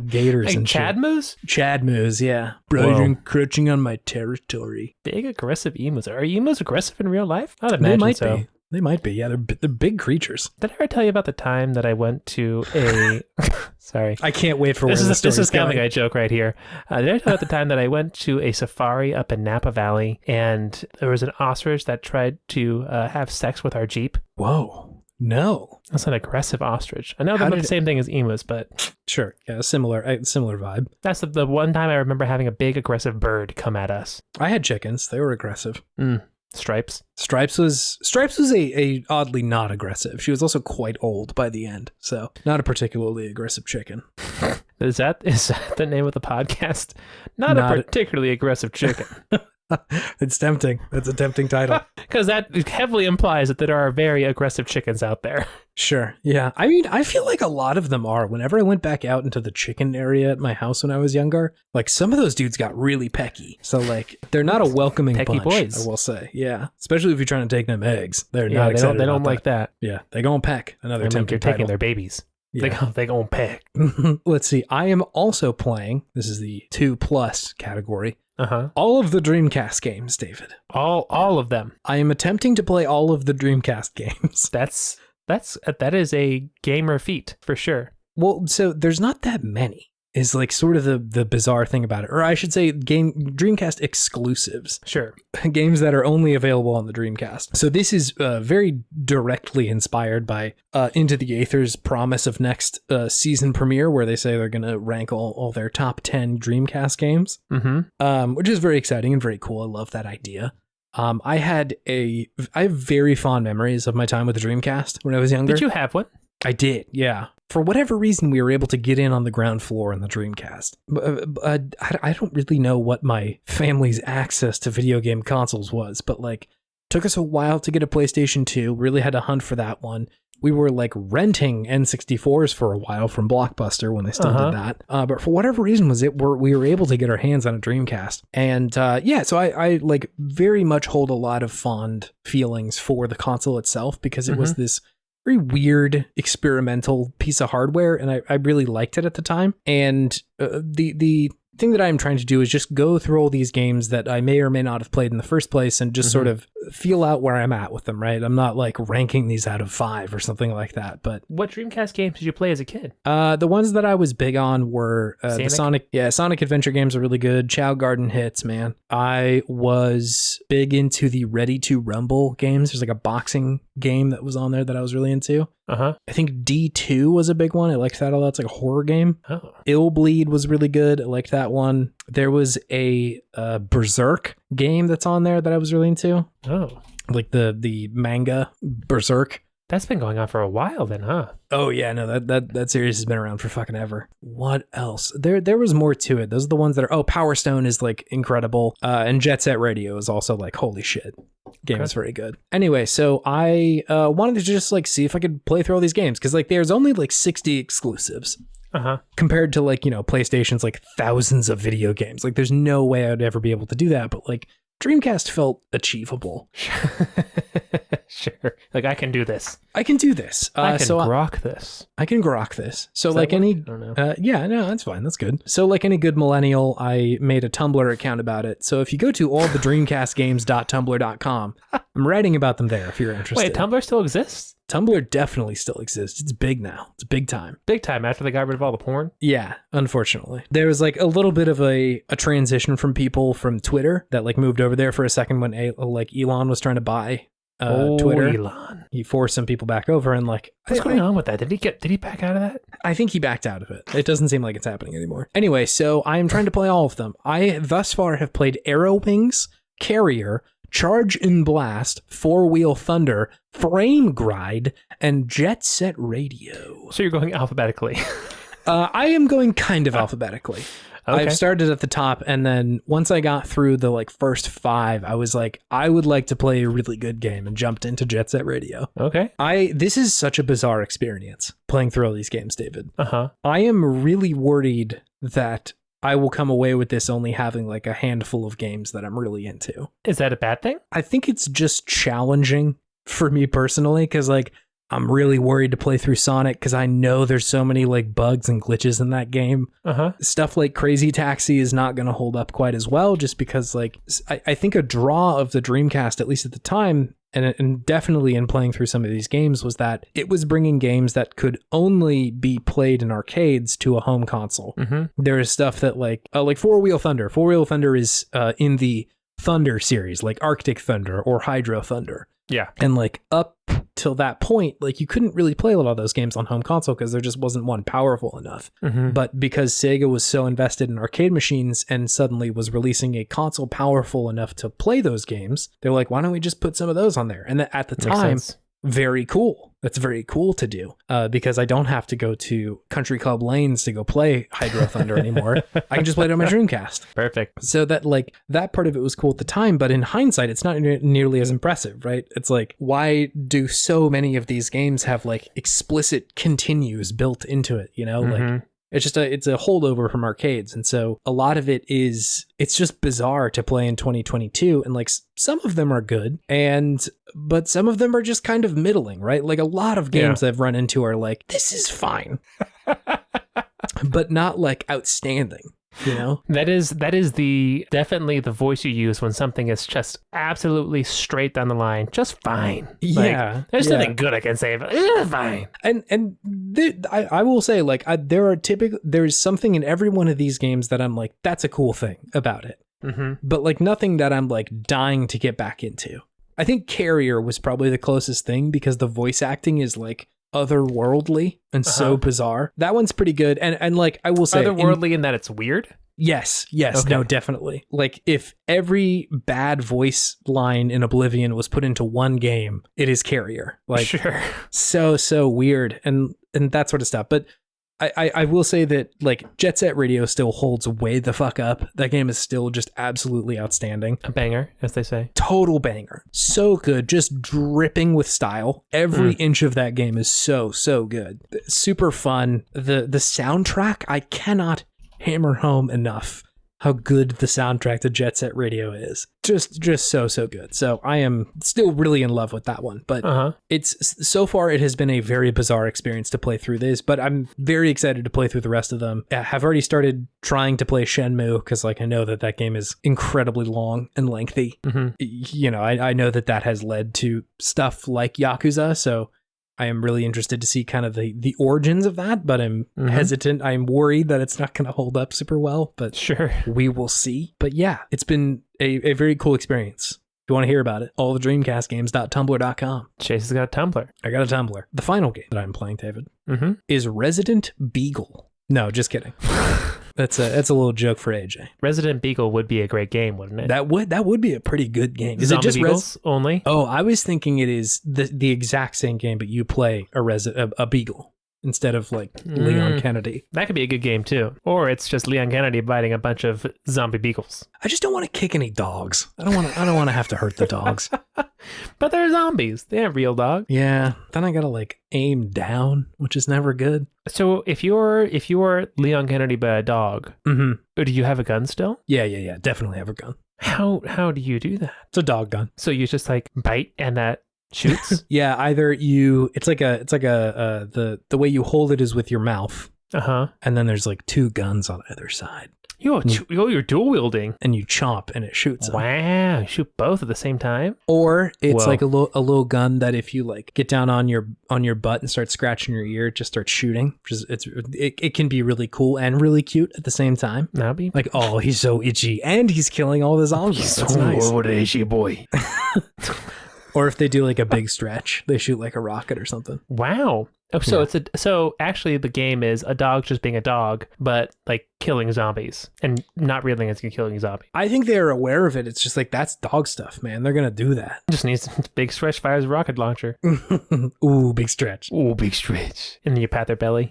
gators like and Chadmoos? Chadmoos, yeah. Bro, you're encroaching on my territory. Big aggressive emus. Are emus aggressive in real life? I'd imagine so. They might be. Yeah, they're big creatures. Did I ever tell you about the time that I went to a... Sorry. I can't wait for where this is coming. I joke right here. Did I tell you about the time that I went to a safari up in Napa Valley and there was an ostrich that tried to have sex with our Jeep? Whoa. No. That's an aggressive ostrich. I know they're not the same thing as emus, but... Sure. Yeah, similar vibe. That's the one time I remember having a big aggressive bird come at us. I had chickens. They were aggressive. Stripes. Stripes was a oddly not aggressive. She was also quite old by the end, so not a particularly aggressive chicken. Is that the name of the podcast? Not a particularly aggressive chicken. It's tempting. That's a tempting title. Because that heavily implies that there are very aggressive chickens out there. Sure. Yeah. I mean, I feel like a lot of them are. Whenever I went back out into the chicken area at my house when I was younger, like some of those dudes got really pecky. So like they're not a welcoming pecky bunch, boys. I will say. Yeah. Especially if you're trying to take them eggs. They're not excited. They don't like that. Yeah. They go and peck. Another tempting title. You're taking their babies. Yeah. They go and peck. Let's see. I am also playing, this is the 2+ category. All of the Dreamcast games, David. All of them. I am attempting to play all of the Dreamcast games. That is a gamer feat for sure. Well, so there's not that many. is like sort of the bizarre thing about it. Or I should say Dreamcast exclusives. Sure. Games that are only available on the Dreamcast. So this is very directly inspired by Into the Aether's promise of next season premiere, where they say they're going to rank all their top 10 Dreamcast games, which is very exciting and very cool. I love that idea. I have very fond memories of my time with the Dreamcast when I was younger. Did you have one? I did, yeah. For whatever reason, we were able to get in on the ground floor in the Dreamcast. I don't really know what my family's access to video game consoles was, but like, took us a while to get a PlayStation 2. Really had to hunt for that one. We were like renting N64s for a while from Blockbuster when they still did that. But for whatever reason we were able to get our hands on a Dreamcast. And so I like very much hold a lot of fond feelings for the console itself, because it was this very weird experimental piece of hardware, and I really liked it at the time. And the thing that I'm trying to do is just go through all these games that I may or may not have played in the first place and just sort of feel out where I'm at with them, right? I'm not like ranking these out of 5 or something like that. But what Dreamcast games did you play as a kid? The ones that I was big on were the Sonic Adventure games are really good. Chow Garden hits, man. I was big into the Ready to Rumble games. There's like a boxing game that was on there that I was really into. I think D2 was a big one. I liked that a lot. It's like a horror game. Ill Bleed was really good. I liked that one. There was a Berserk game that's on there that I was really into. Like the manga Berserk. That's been going on for a while then, huh? Oh yeah, no, that series has been around for fucking ever. What else? There was more to it. Those are the ones that are Power Stone is like incredible. And Jet Set Radio is also like holy shit. Game is very good. Anyway, so I wanted to just like see if I could play through all these games, because like there's only like 60 exclusives. Compared to like, PlayStation's like thousands of video games. Like there's no way I'd ever be able to do that, but like Dreamcast felt achievable. Sure. Like I can do this. I can do this. I can grok this. I can grok this. So like any, I don't know. Yeah, no, that's fine. That's good. So like any good millennial, I made a Tumblr account about it. So if you go to allthedreamcastgames.tumblr.com, I'm writing about them there if you're interested. Wait, Tumblr still exists? Tumblr definitely still exists. It's big now. It's big time. Big time after they got rid of all the porn? Yeah, unfortunately. There was like a little bit of a transition from people from Twitter that like moved over there for a second when Elon was trying to buy Twitter. Elon. He forced some people back over, and like what's going on with that? Did he back out of that? I think he backed out of it. It doesn't seem like it's happening anymore. Anyway, so I am trying to play all of them. I thus far have played Arrow Wings, Carrier, Charge and Blast, Four Wheel Thunder, Frame Gride, and Jet Set Radio. So you're going alphabetically. I am going kind of alphabetically. Okay. I've started at the top, and then once I got through the like first 5, I was like, I would like to play a really good game, and jumped into Jet Set Radio. Okay. This is such a bizarre experience playing through all these games, David. I am really worried that I will come away with this only having like a handful of games that I'm really into. Is that a bad thing? I think it's just challenging for me personally, because like I'm really worried to play through Sonic because I know there's so many like bugs and glitches in that game. Stuff like Crazy Taxi is not going to hold up quite as well, just because like I think a draw of the Dreamcast, at least at the time, and definitely in playing through some of these games, was that it was bringing games that could only be played in arcades to a home console. There is stuff that like Four Wheel Thunder. Four Wheel Thunder is in the Thunder series, like Arctic Thunder or Hydro Thunder. Yeah. And like up till that point, like you couldn't really play a lot of those games on home console because there just wasn't one powerful enough. But because Sega was so invested in arcade machines and suddenly was releasing a console powerful enough to play those games, they're like, why don't we just put some of those on there? And at the time, very cool. That's very cool to do because I don't have to go to Country Club Lanes to go play Hydro Thunder anymore. I can just play it on my Dreamcast. Perfect. So that like that part of it was cool at the time, but in hindsight, it's not nearly as impressive, right? It's like, why do so many of these games have like explicit continues built into it? Like it's just it's a holdover from arcades. And so a lot of it's just bizarre to play in 2022. And like some of them are good, but some of them are just kind of middling, right? Like a lot of games I've run into are like, this is fine, but not like outstanding. you know? That is the definitely the voice you use when something is just absolutely straight down the line, just fine. Yeah, there's nothing good I can say, but fine. I will say, like, there's something in every one of these games that I'm like, that's a cool thing about it. Mm-hmm. But like nothing that I'm like dying to get back into. I think Carrier was probably the closest thing because the voice acting is like otherworldly and so bizarre. That one's pretty good. And like I will say, otherworldly in that it's weird. Yes, okay. No, definitely. Like if every bad voice line in Oblivion was put into one game, it is Carrier. Like sure. So weird and that sort of stuff. But I will say that like Jet Set Radio still holds way the fuck up. That game is still just absolutely outstanding. A banger, as they say. Total banger. So good. Just dripping with style. Every inch of that game is so good. Super fun. The soundtrack, I cannot hammer home enough how good the soundtrack to Jet Set Radio is. Just so good. So I am still really in love with that one. But it's so far it has been a very bizarre experience to play through this, but I'm very excited to play through the rest of them. I have already started trying to play Shenmue because like I know that game is incredibly long and lengthy. You know, I know that has led to stuff like Yakuza, so I am really interested to see kind of the origins of that, but I'm hesitant. I'm worried that it's not going to hold up super well, but sure, we will see. But yeah, it's been a very cool experience. If you want to hear about it, all the dreamcastgames.tumblr.com. Chase has got a Tumblr. I got a Tumblr. The final game that I'm playing, David, is Resident Beagle. No, just kidding. That's a little joke for AJ. Resident Beagle would be a great game, wouldn't it? That would be a pretty good game. Is it just Beagles only? Oh, I was thinking it is the exact same game, but you play a Beagle instead of like Leon Kennedy. That could be a good game too. Or it's just Leon Kennedy biting a bunch of zombie beagles. I just don't want to kick any dogs. I don't want to have to hurt the dogs. But they're zombies. They aren't real dogs. Yeah. Then I gotta like aim down, which is never good. So if you're Leon Kennedy by a dog, do you have a gun still? Yeah. Definitely have a gun. How do you do that? It's a dog gun. So you just like bite and that shoots? Yeah, either the way you hold it is with your mouth. And then there's like two guns on either side. You're dual wielding. And you chomp and it shoots. Wow, you shoot both at the same time? Or it's like a little gun that if you like get down on your butt and start scratching your ear, it just starts shooting. It can be really cool and really cute at the same time. That'd be like, oh, he's so itchy and he's killing all the zombies. That's nice. What an itchy boy. Or if they do like a big stretch, they shoot like a rocket or something. Wow. Oh, so so actually the game is a dog just being a dog, but like killing zombies and not realizing it's killing zombies. I think they're aware of it. It's just like, that's dog stuff, man. They're going to do that. Just needs big stretch, fires a rocket launcher. Ooh, big stretch. Ooh, big stretch. And then you pat their belly.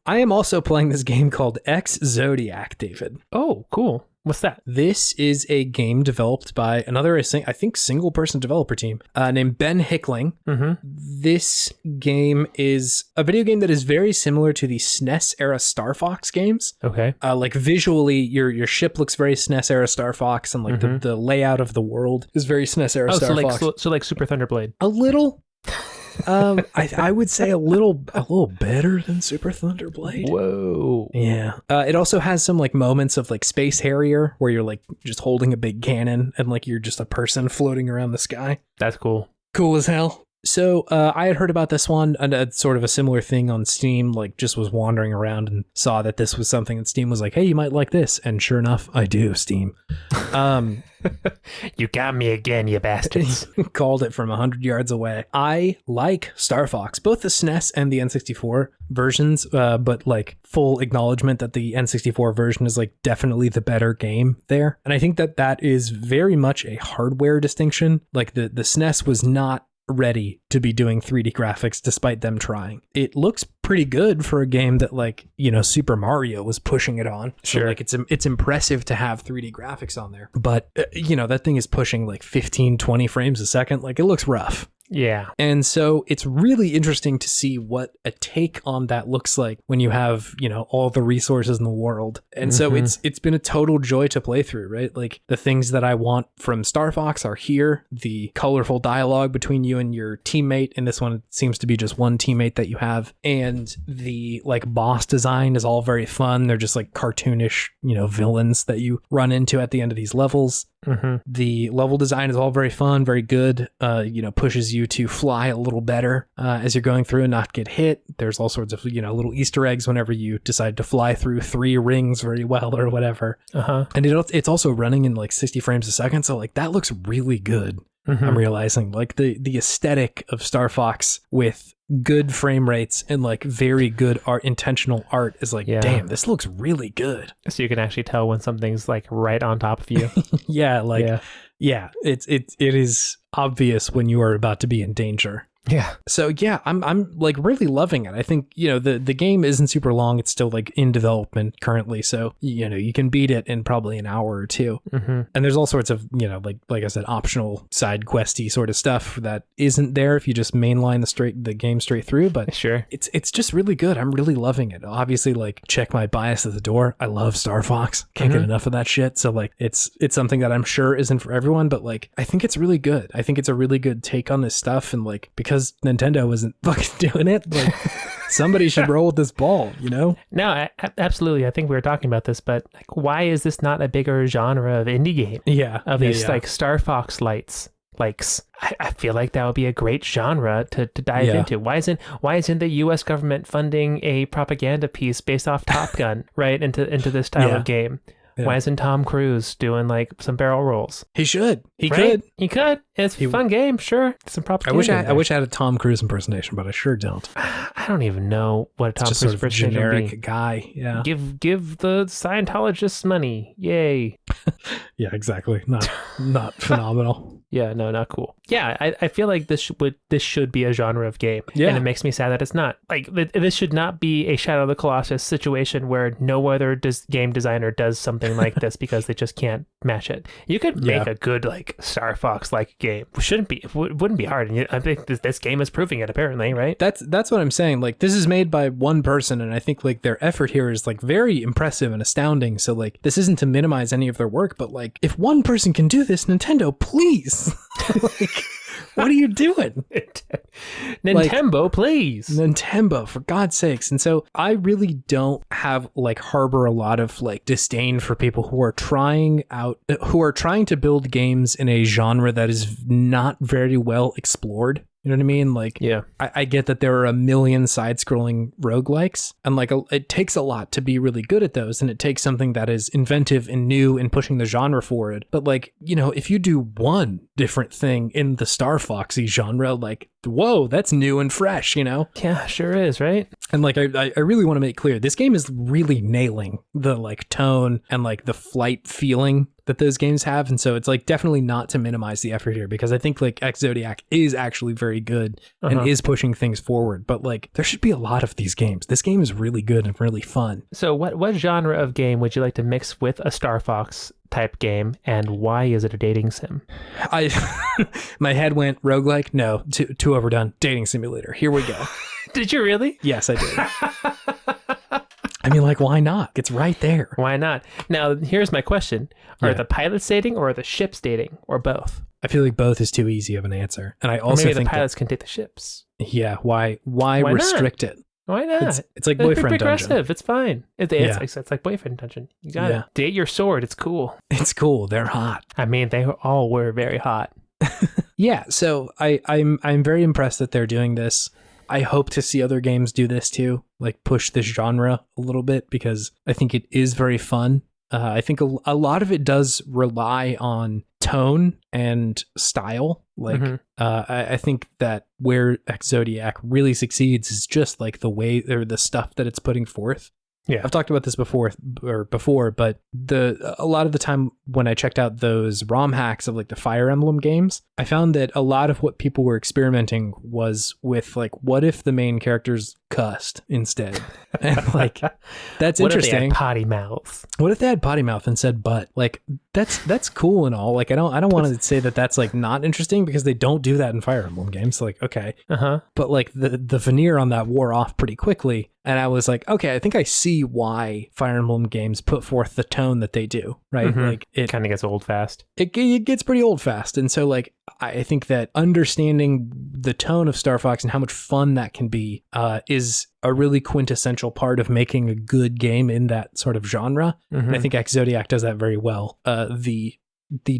I am also playing this game called Ex-Zodiac, David. Oh, cool. What's that? This is a game developed by another, I think, single-person developer team named Ben Hickling. This game is a video game that is very similar to the SNES-era Star Fox games. Okay. Like visually, your ship looks very SNES-era Star Fox, and like the layout of the world is very SNES-era Star Fox. So like Super Thunderblade. A little. I would say a little better than Super Thunderblade. Whoa. Yeah. It also has some like moments of like Space Harrier where you're like just holding a big cannon and like you're just a person floating around the sky. That's cool. Cool as hell. So I had heard about this one and sort of a similar thing on Steam, like just was wandering around and saw that this was something and Steam was like, hey, you might like this. And sure enough, I do, Steam. You got me again, you bastards. Called it from 100 yards away. I like Star Fox, both the SNES and the N64 versions, but like full acknowledgement that the N64 version is like definitely the better game there. And I think that is very much a hardware distinction. Like the SNES was not ready to be doing 3D graphics despite them trying. It looks pretty good for a game that like, you know, Super Mario was pushing it on. Sure. So like it's impressive to have 3D graphics on there. But you know, that thing is pushing like 15, 20 frames a second. Like it looks rough. Yeah. And so it's really interesting to see what a take on that looks like when you have, all the resources in the world. And so it's been a total joy to play through, right? Like the things that I want from Star Fox are here. The colorful dialogue between you and your teammate. In this one, it seems to be just one teammate that you have. And the like boss design is all very fun. They're just like cartoonish, villains that you run into at the end of these levels. The level design is all very fun, very good, pushes you to fly a little better as you're going through and not get hit. There's all sorts of, little Easter eggs whenever you decide to fly through 3 rings very well or whatever. And it's also running in like 60 frames a second. So like that looks really good. I'm realizing like the aesthetic of Star Fox with good frame rates and like very good intentional art is like, damn, this looks really good. So you can actually tell when something's like right on top of you. It is obvious when you are about to be in danger. Yeah. So yeah, I'm like really loving it. I think, the game isn't super long. It's still like in development currently. So, you can beat it in probably an hour or 2. And there's all sorts of, like I said, optional side questy sort of stuff that isn't there if you just mainline the game straight through. But sure, it's just really good. I'm really loving it. Obviously, like check my bias at the door. I love Star Fox. Can't get enough of that shit. So like it's something that I'm sure isn't for everyone, but like I think it's really good. I think it's a really good take on this stuff. And like because Nintendo wasn't fucking doing it, like somebody should roll with this ball, No, absolutely. I think we were talking about this, but like, why is this not a bigger genre of indie game? Yeah, of these like Star Fox likes. I feel like that would be a great genre to dive into. Why isn't the U.S. government funding a propaganda piece based off Top Gun right into this style of game? Yeah. Why isn't Tom Cruise doing like some barrel rolls? He should. He could. It's a fun game, sure. Some propaganda. I wish I had a Tom Cruise impersonation, but I sure don't. I don't even know what a Tom Cruise impersonation generic would be. Guy. Yeah. Give the Scientologists money. Yay. Yeah, exactly. Not phenomenal. Yeah, no, not cool. Yeah, I feel like this should be a genre of game. Yeah. And it makes me sad that it's not. Like, this should not be a Shadow of the Colossus situation where no other game designer does something like this because they just can't match it. You could make a good, like, Star Fox-like game. It wouldn't be hard. And I think this game is proving it, apparently, right? That's what I'm saying. Like, this is made by one person, and I think, like, their effort here is, like, very impressive and astounding. So, like, this isn't to minimize any of their work, but, like, if one person can do this, Nintendo, please. Like, what are you doing? Nintendo, please. Nintendo, for God's sakes. And so I really don't harbor a lot of like disdain for people who are trying to build games in a genre that is not very well explored. You know what I mean? Like, yeah, I get that there are a million side-scrolling roguelikes, and like it takes a lot to be really good at those, and it takes something that is inventive and new and pushing the genre forward. But like, if you do one different thing in the Star Foxy genre, like, whoa, that's new and fresh, Yeah, sure is, right? And like, I really want to make clear, this game is really nailing the like tone and like the flight feeling that those games have. And so it's like definitely not to minimize the effort here, because I think like Ex-Zodiac is actually very good and is pushing things forward. But like, there should be a lot of these games. This game is really good and really fun. So what genre of game would you like to mix with a Star Fox type game, and why is it a dating sim? My head went roguelike. No, too overdone. Dating simulator. Here we go. Did you really? Yes, I did. I mean, like, why not? It's right there. Why not? Now, here's my question. Are the pilots dating, or are the ships dating, or both? I feel like both is too easy of an answer. And I also think the pilots can take the ships. Yeah, why restrict it? Why not? It's like boyfriend progressive. dungeon. It's fine. It's like boyfriend dungeon. You gotta date your sword. It's cool. It's cool. They're hot. I mean, they all were very hot. Yeah, so I'm very impressed that they're doing this. I hope to see other games do this too, like push this genre a little bit, because I think it is very fun. I think a lot of it does rely on tone and style. Like, I think that where Ex-Zodiac really succeeds is just like the way or the stuff that it's putting forth. Yeah. I've talked about this before, but a lot of the time when I checked out those ROM hacks of like the Fire Emblem games, I found that a lot of what people were experimenting was with like, what if the main characters cussed instead? And like, that's What interesting. if they had potty mouths? What if they had potty mouth and said butt? Like that's cool and all. Like I don't want to say that that's like not interesting because they don't do that in Fire Emblem games. So like, okay. But like the veneer on that wore off pretty quickly. And I was like, okay, I think I see why Fire Emblem games put forth the tone that they do, right? Like it kind of gets old fast. It gets pretty old fast. And so like, I think that understanding the tone of Star Fox and how much fun that can be is a really quintessential part of making a good game in that sort of genre. And I think Ex-Zodiac does that very well. The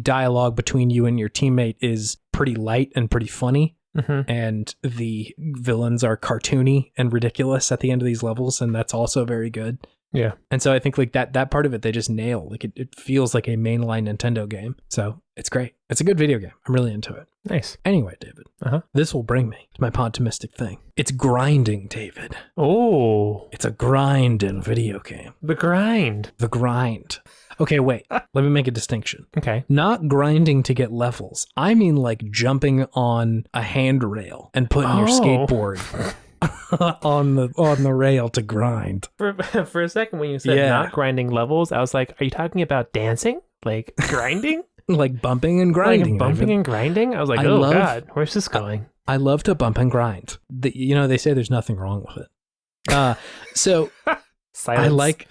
dialogue between you and your teammate is pretty light and pretty funny. And the villains are cartoony and ridiculous at the end of these levels, and that's also very good. Yeah. And so I think like that part of it they just nail. Like it feels like a mainline Nintendo game. So it's great. It's a good video game. I'm really into it. Nice. Anyway, David, this will bring me to my Podtimistic thing. It's grinding, David. Oh. It's a grind in a video game. The grind. The grind. Okay, wait. Let me make a distinction. Okay. Not grinding to get levels. I mean like jumping on a handrail and putting your skateboard on the rail to grind. For a second when you said not grinding levels, I was like, are you talking about dancing? Like grinding? Like bumping and grinding. Like bumping and grinding? I was like, God, where's this going? I love to bump and grind. They say there's nothing wrong with it. So Silence.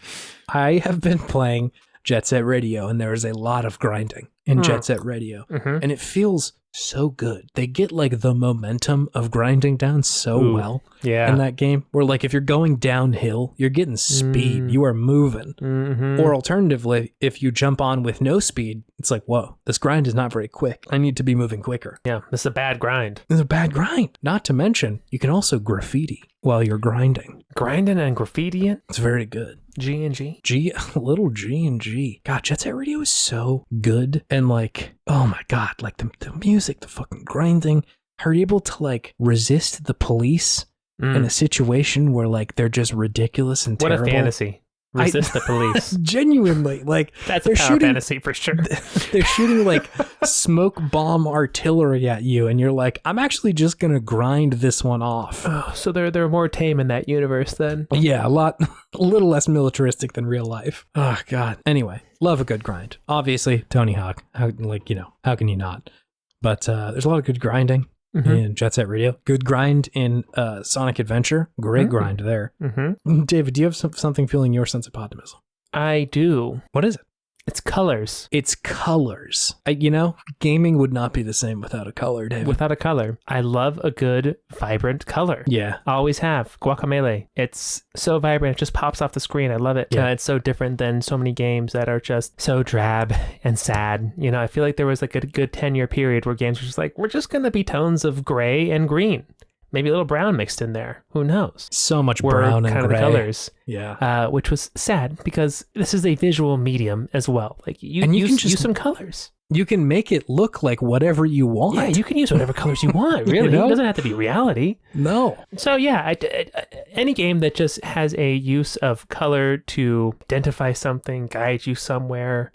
I have been playing Jet Set Radio, and there is a lot of grinding in Jet Set Radio, and it feels so good. They get like the momentum of grinding down so well in that game, where like if you're going downhill, you're getting speed, you are moving. Or alternatively, if you jump on with no speed, it's like, whoa, this grind is not very quick. I need to be moving quicker. Yeah, this is a bad grind. It's a bad grind. Not to mention, you can also graffiti while you're grinding. Grinding and graffitiing? It's very good. G and G? Little G and G. God, Jet Set Radio is so good. And like, oh my God, like the music, the fucking grinding. Are you able to like resist the police in a situation where like they're just ridiculous and terrible? What a fantasy. Resist the police. Genuinely, like that's a power fantasy for sure. They're shooting like smoke bomb artillery at you, and you're like, I'm actually just gonna grind this one off. Oh, so they're more tame in that universe then. Yeah, a little less militaristic than real life. Oh God. Anyway, love a good grind. Obviously, Tony Hawk. How can you not? But there's a lot of good grinding in Jet Set Radio. Good grind in Sonic Adventure. Great grind there. David, do you have something fueling your sense of optimism? I do. What is it? It's colors. It's colors. Gaming would not be the same without a color, David. Without a color. I love a good, vibrant color. Yeah. Always have. Guacamelee. It's so vibrant. It just pops off the screen. I love it. Yeah. It's so different than so many games that are just so drab and sad. I feel like there was like a good 10-year period where games were just like, we're just going to be tones of gray and green. Maybe a little brown mixed in there. Who knows? So much brown and kind gray. Of the colors. Yeah. Which was sad because this is a visual medium as well. Like you can use some colors. You can make it look like whatever you want. Yeah, you can use whatever colors you want, really. It doesn't have to be reality. No. So yeah, any game that just has a use of color to identify something, guide you somewhere,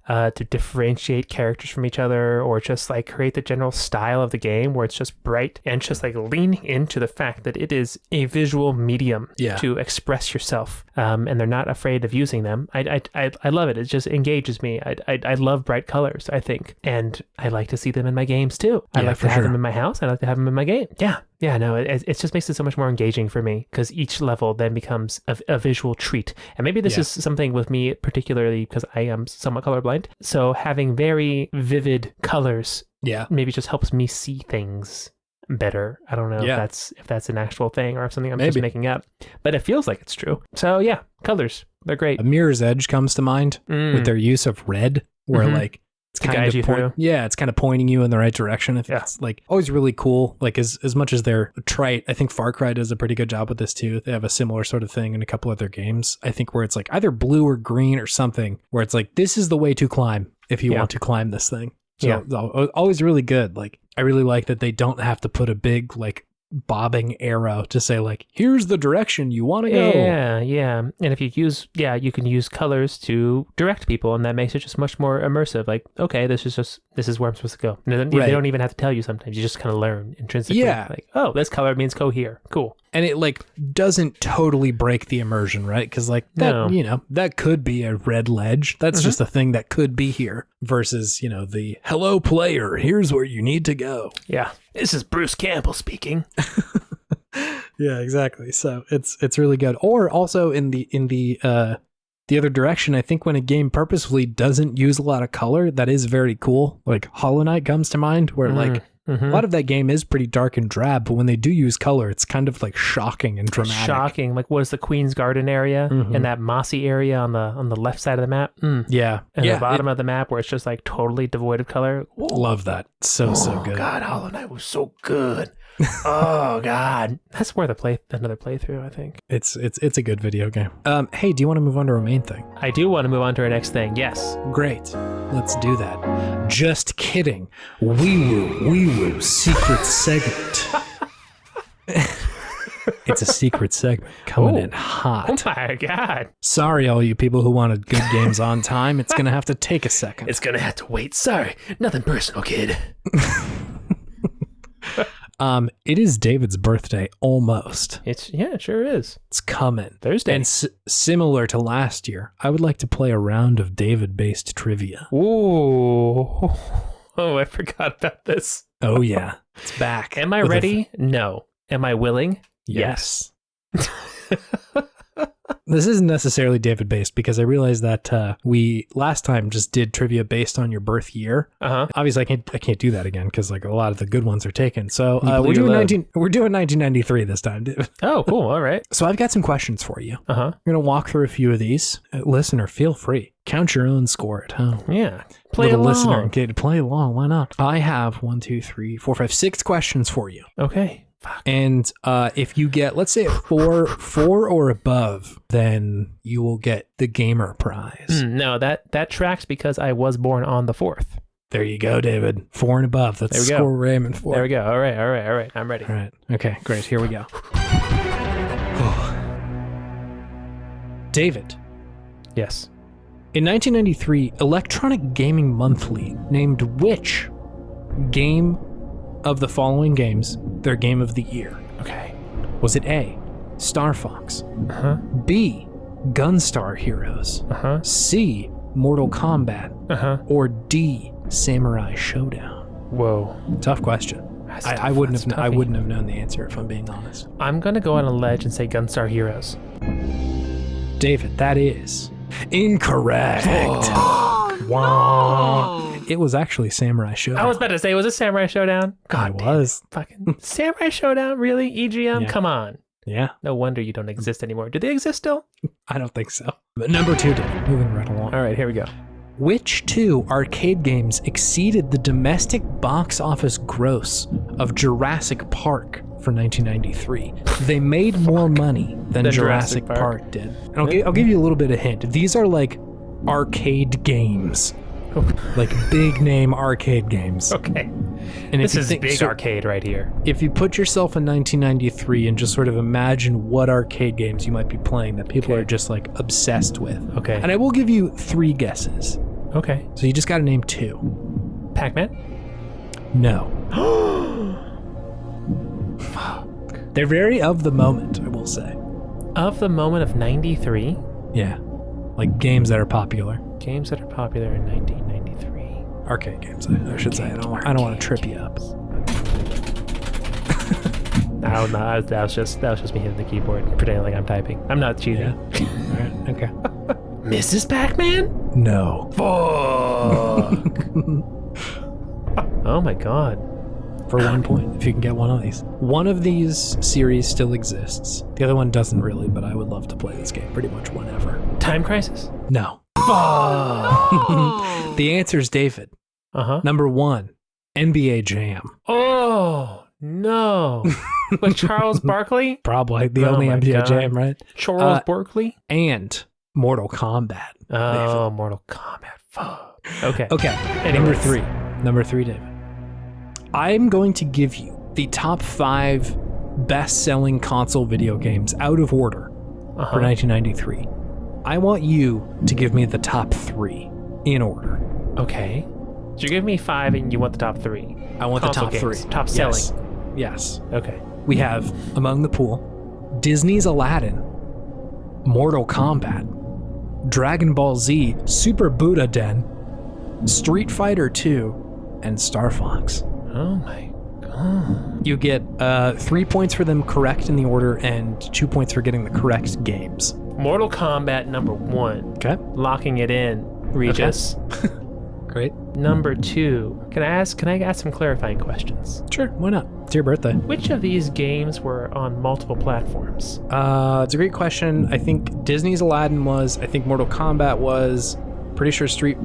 to differentiate characters from each other, or just like create the general style of the game where it's just bright and just like leaning into the fact that it is a visual medium to express yourself. And they're not afraid of using them. I love it. It just engages me. I love bright colors, I think. And I like to see them in my games too. I like to have them in my house. I like to have them in my game. Yeah, no, it just makes it so much more engaging for me because each level then becomes a visual treat. And maybe this is something with me particularly because I am somewhat colorblind. So having very vivid colors maybe just helps me see things better. I don't know if that's an actual thing or if something I'm just making up, but it feels like it's true. So yeah, colors, they're great. A Mirror's Edge comes to mind with their use of red, where like it's kind of it's kind of pointing you in the right direction. It's like always really cool. Like as much as they're trite, I think Far Cry does a pretty good job with this too. They have a similar sort of thing in a couple of their games. I think where it's like either blue or green or something, where it's like this is the way to climb if you want to climb this thing. So always really good. Like I really like that they don't have to put a big like bobbing arrow to say like, here's the direction you want to go. Yeah. And if you use, you can use colors to direct people, and that makes it just much more immersive. Like, okay, this is where I'm supposed to go. And they don't even have to tell you sometimes. You just kind of learn intrinsically. Yeah. Like, oh, this color means go here. Cool. And it like doesn't totally break the immersion, right? Because like that, that could be a red ledge. That's just a thing that could be here versus, the hello player, here's where you need to go. Yeah. This is Bruce Campbell speaking. Yeah, exactly. So it's really good. Or also in the other direction, I think when a game purposefully doesn't use a lot of color, that is very cool. Like Hollow Knight comes to mind, where like a lot of that game is pretty dark and drab, but when they do use color, it's kind of like shocking and dramatic. Shocking. Like, what is the Queen's Garden area and that mossy area on the left side of the map? Yeah. And the bottom of the map where it's just like totally devoid of color. Love that. So good. God, Hollow Knight was so good. Oh God, that's worth another playthrough, I think. It's a good video game. Hey, do you want to move on to our main thing? I do want to move on to our next thing. Yes. Great. Let's do that. Just kidding. Wee woo secret segment. It's a secret segment coming in hot. Oh my God. Sorry, all you people who wanted good games on time. It's going to have to take a second. It's going to have to wait. Sorry. Nothing personal, kid. It is David's birthday almost. It sure is. It's coming. Thursday. And similar to last year, I would like to play a round of David-based trivia. Ooh. Oh, I forgot about this. Oh, yeah. It's back. Am I ready? No. Am I willing? Yes. This isn't necessarily David-based because I realized that we last time just did trivia based on your birth year. Obviously, I can't do that again because like a lot of the good ones are taken. So we're doing 1993 this time, David. Oh, cool. All right. So I've got some questions for you. I'm gonna walk through a few of these. Listener, feel free. Count your own score at home. Yeah. Play along. Listener, play along. Why not? I have 1, 2, 3, 4, 5, 6 questions for you. Okay. And if you get, let's say, 4 or above, then you will get the gamer prize. No, that tracks because I was born on the 4th. There you go, David. 4 and above. That's the score we're aiming for. There we go. All right. I'm ready. All right. Okay, great. Here we go. David. Yes. In 1993, Electronic Gaming Monthly named which game of the following games their game of the year? Okay. Was it A, Star Fox? B, Gunstar Heroes? C, Mortal Kombat? Or D, Samurai Showdown? Whoa. Tough question. I wouldn't have known the answer if I'm being honest. I'm gonna go on a ledge and say Gunstar Heroes. David, that is incorrect. Wow. It was actually Samurai Showdown. I was about to say, was it Samurai Showdown? God, it was. Fucking Samurai Showdown? Really? EGM? Yeah. Come on. Yeah. No wonder you don't exist anymore. Do they exist still? I don't think so. But number 2, David, moving right along. All right, here we go. Which 2 arcade games exceeded the domestic box office gross of Jurassic Park for 1993? They made more money than Jurassic Park did. And I'll give you a little bit of hint. These are like arcade games. Like big name arcade games. Okay. And this is big arcade right here. If you put yourself in 1993 and just sort of imagine what arcade games you might be playing that people are just like obsessed with. Okay. And I will give you 3 guesses. Okay. So you just got to name 2. Pac-Man? No. They're very of the moment, I will say. Of the moment of 93? Yeah. Like games that are popular. Games that are popular in 1993. Arcade games, I should say. I don't want to trip you up. No, that was just me hitting the keyboard, pretending like I'm typing. I'm not cheating. Yeah. All right. Okay. Mrs. Pac-Man? No. Fuck. Oh my God. For 1 point, if you can get one of these. One of these series still exists. The other one doesn't really, but I would love to play this game pretty much whenever. Time Crisis? No. Oh. The answer is David. Number 1, NBA Jam. Oh, no. With Charles Barkley? Probably the only NBA Jam, right? Charles Barkley? And Mortal Kombat. Oh, David. Mortal Kombat. Fuck. Okay. Anyways. Number three, David. I'm going to give you the top 5 best-selling console video games out of order for 1993. I want you to give me the top 3 in order. Okay. So you give me 5 and you want the top 3. I want Console the top games. 3. Top selling. Yes. Okay. We have Among the Pool, Disney's Aladdin, Mortal Kombat, Dragon Ball Z, Super Buddha Den, Street Fighter 2, and Star Fox. Oh my god. You get 3 points for them correct in the order and 2 points for getting the correct games. Mortal Kombat number 1. Okay. Locking it in, Regis. Okay. Great. Number 2. Can I ask some clarifying questions? Sure, why not? It's your birthday. Which of these games were on multiple platforms? It's a great question. I think Disney's Aladdin was. I think Mortal Kombat was. Pretty sure Street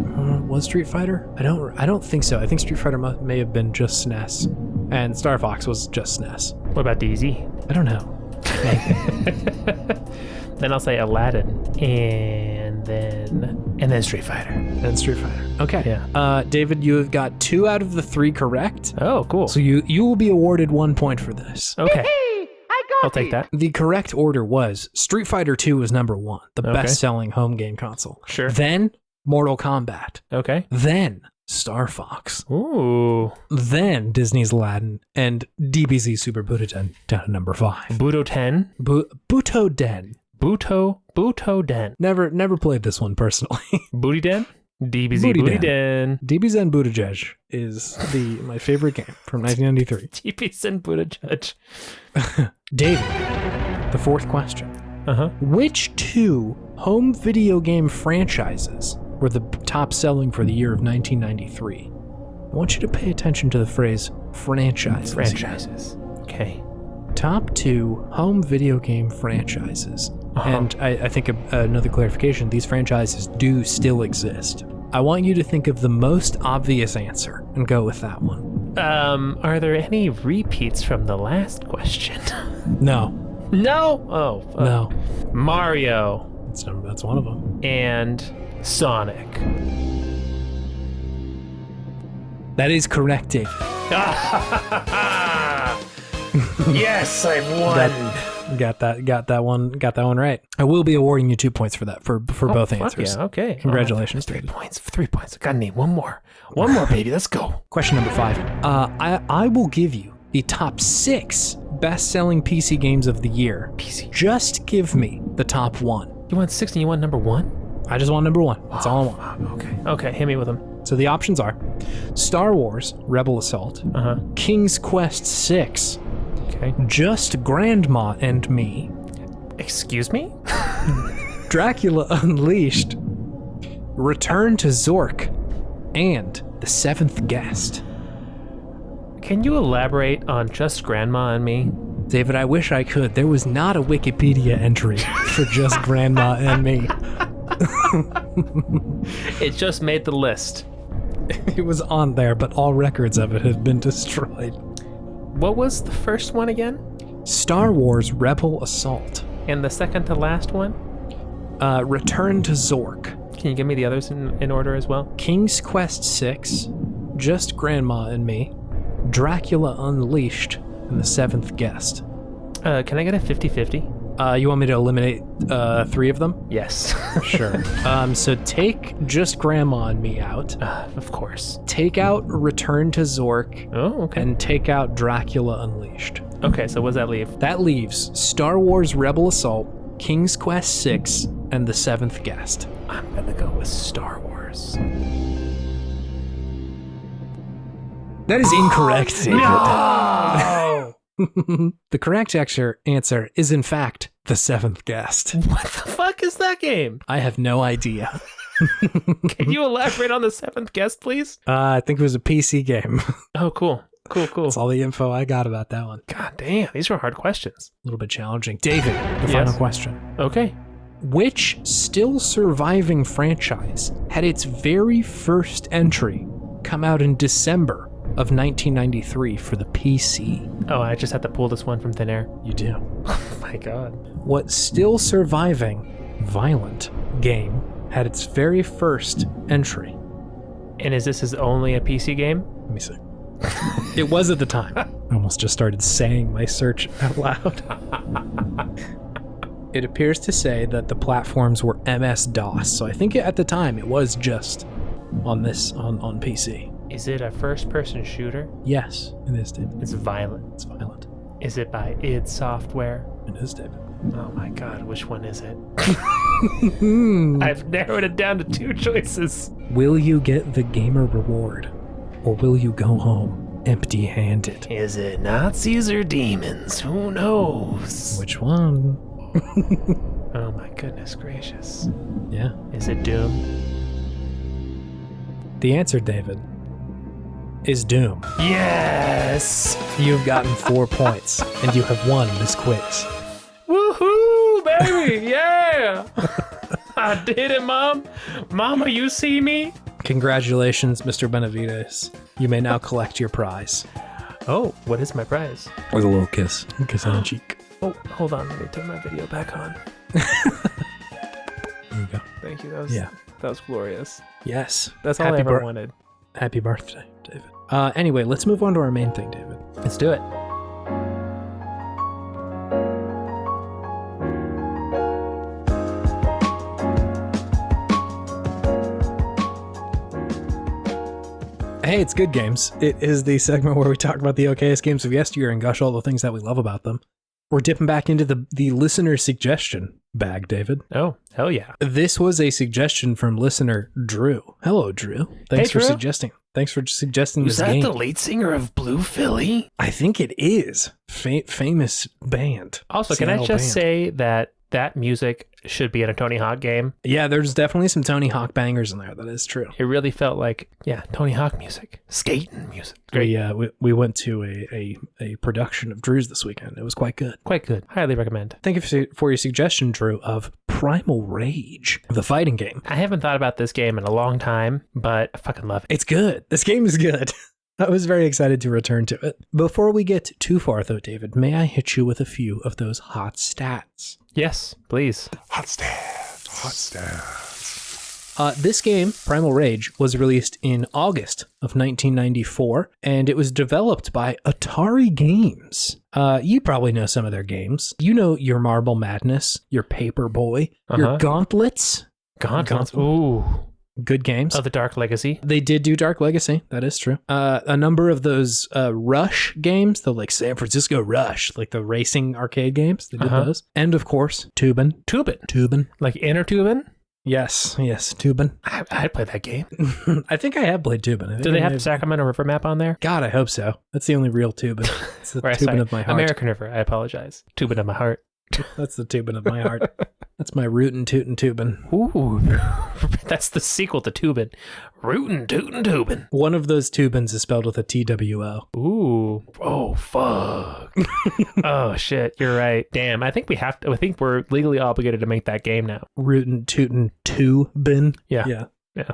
Fighter? I don't think so. I think Street Fighter may have been just SNES, and Star Fox was just SNES. What about DayZ? I don't know. Then I'll say Aladdin, and then Street Fighter. And Street Fighter. Okay. Yeah. David, you have got 2 out of the 3 correct. Oh, cool. So you will be awarded 1 point for this. Okay. I'll take that. The correct order was Street Fighter 2 was number 1, the Okay. best-selling home game console. Sure. Then Mortal Kombat. Okay. Then Star Fox. Ooh. Then Disney's Aladdin and DBZ Super Buto Den down to number 5. Buto 10. Buto Den. Buto Den. Never played this one personally. Booty Den? DBZ Booty Den. DBZ Buttigieg is my favorite game from 1993. DBZ Buttigieg. David, the 4th question. Uh-huh. Which 2 home video game franchises were the top selling for the year of 1993? I want you to pay attention to the phrase franchises. Franchises. Okay. Top 2 home video game franchises. Uh-huh. And I think another clarification, these franchises do still exist. I want you to think of the most obvious answer and go with that one. Are there any repeats from the last question? No. No? Oh. Fuck. No. Mario. That's one of them. And Sonic. That is correct, Dave. Yes, I've won. Got that one right. I will be awarding you 2 points for that for both answers. Yeah, okay. Congratulations, 3 David. points. 3 points. I gotta need one more. One more, baby. Let's go. Question number 5. I will give you the top 6 best-selling PC games of the year. PC. Just give me the top 1. You want 6 and you want number 1? I just want number 1. That's all I want. Okay. Okay, hit me with them. So the options are Star Wars Rebel Assault, King's Quest 6, Okay. Just Grandma and Me, Excuse me? Dracula Unleashed, Return to Zork, and The Seventh Guest. Can you elaborate on Just Grandma and Me? David, I wish I could. There was not a Wikipedia entry for Just Grandma and Me. It just made the list. It was on there, but all records of it have been destroyed. What was the first one again? Star Wars Rebel Assault. And the second to last one? Return to Zork. Can you give me the others in order as well? King's Quest 6, Just Grandma and Me, Dracula Unleashed, and The Seventh Guest. Can I get a 50-50? You want me to eliminate 3 of them? Yes. Sure. So take Just Grandma and Me out. Of course. Take out Return to Zork. Oh, okay. And take out Dracula Unleashed. Okay, so what does that leave? That leaves Star Wars Rebel Assault, King's Quest 6, and The Seventh Guest. I'm gonna go with Star Wars. That is incorrect, David. No! The correct answer is, in fact, The Seventh Guest. What the fuck is that game? I have no idea. Can you elaborate on The Seventh Guest, please? I think it was a PC game. Oh, cool. Cool. That's all the info I got about that one. God damn, these were hard questions. A little bit challenging. David, the final question. Okay. Which still surviving franchise had its very first entry come out in December of 1993 for the PC? Oh, I just had to pull this one from thin air. You do. Oh my god. What still surviving violent game had its very first entry? And is this only a PC game? Let me see. It was at the time. I almost just started saying my search out loud. It appears to say that the platforms were MS-DOS, so I think at the time it was just on PC. Is it a first-person shooter? Yes, it is, David. It's violent. It's violent. Is it by id Software? It is, David. Oh my god, which one is it? I've narrowed it down to 2 choices. Will you get the gamer reward, or will you go home empty-handed? Is it Nazis or demons? Who knows? Which one? Oh my goodness gracious. Yeah. Is it Doom? The answer, David, is Doom. Yes! You've gotten 4 points, and you have won this quiz. Woohoo, baby! Yeah! I did it, Mom! Mama, you see me? Congratulations, Mr. Benavides. You may now collect your prize. Oh, what is my prize? With a little kiss. A kiss on the cheek. Oh, hold on. Let me turn my video back on. There you go. Thank you. That was glorious. Yes. That's all I ever wanted. Happy birthday, David. Anyway, let's move on to our main thing, David. Let's do it. Hey, it's Good Games. It is the segment where we talk about the okayest games of yesteryear and gush all the things that we love about them. We're dipping back into the listener suggestion bag, David. Oh, hell yeah. This was a suggestion from listener Drew. Hello, Drew. Thanks for suggesting. Thanks for suggesting this game. Is that the lead singer of Blue Philly? I think it is. Famous band. Also, can I just say that music should be in a Tony Hawk game? Yeah, there's definitely some Tony Hawk bangers in there. That is true. It really felt like, Tony Hawk music. Skating music. Great. We went to a production of Drew's this weekend. It was quite good. Quite good. Highly recommend. Thank you for your suggestion, Drew, of Primal Rage, the fighting game. I haven't thought about this game in a long time, but I fucking love it. It's good. This game is good. I was very excited to return to it. Before we get too far, though, David, may I hit you with a few of those hot stats? Yes, please. Hot stats. Hot stats. This game, Primal Rage, was released in August of 1994, and it was developed by Atari Games. You probably know some of their games. You know your Marble Madness, your Paperboy, your Gauntlets. Gauntlets. Ooh. Good games. Oh, the Dark Legacy. They did do Dark Legacy. That is true. A number of those Rush games, the like San Francisco Rush, like the racing arcade games. They did those. And of course, Tootin. Tootin. Like Inner Tootin? Yes, Tootin. I'd play that game. I think I have played Tootin. Do they have the Sacramento River map on there? God, I hope so. That's the only real Tootin. It's the Tootin of my heart. American River. I apologize. Tootin of my heart. That's the Tootin of my heart. That's my Rootin' Tootin' Tootin. Ooh, that's the sequel to Tootin. Rootin' Tootin' Tootin. One of those Toobins is spelled with a TWO. Ooh. Oh, fuck. Oh, shit. You're right. Damn, I think we're legally obligated to make that game now. Rootin' Tootin' Toobin. Yeah.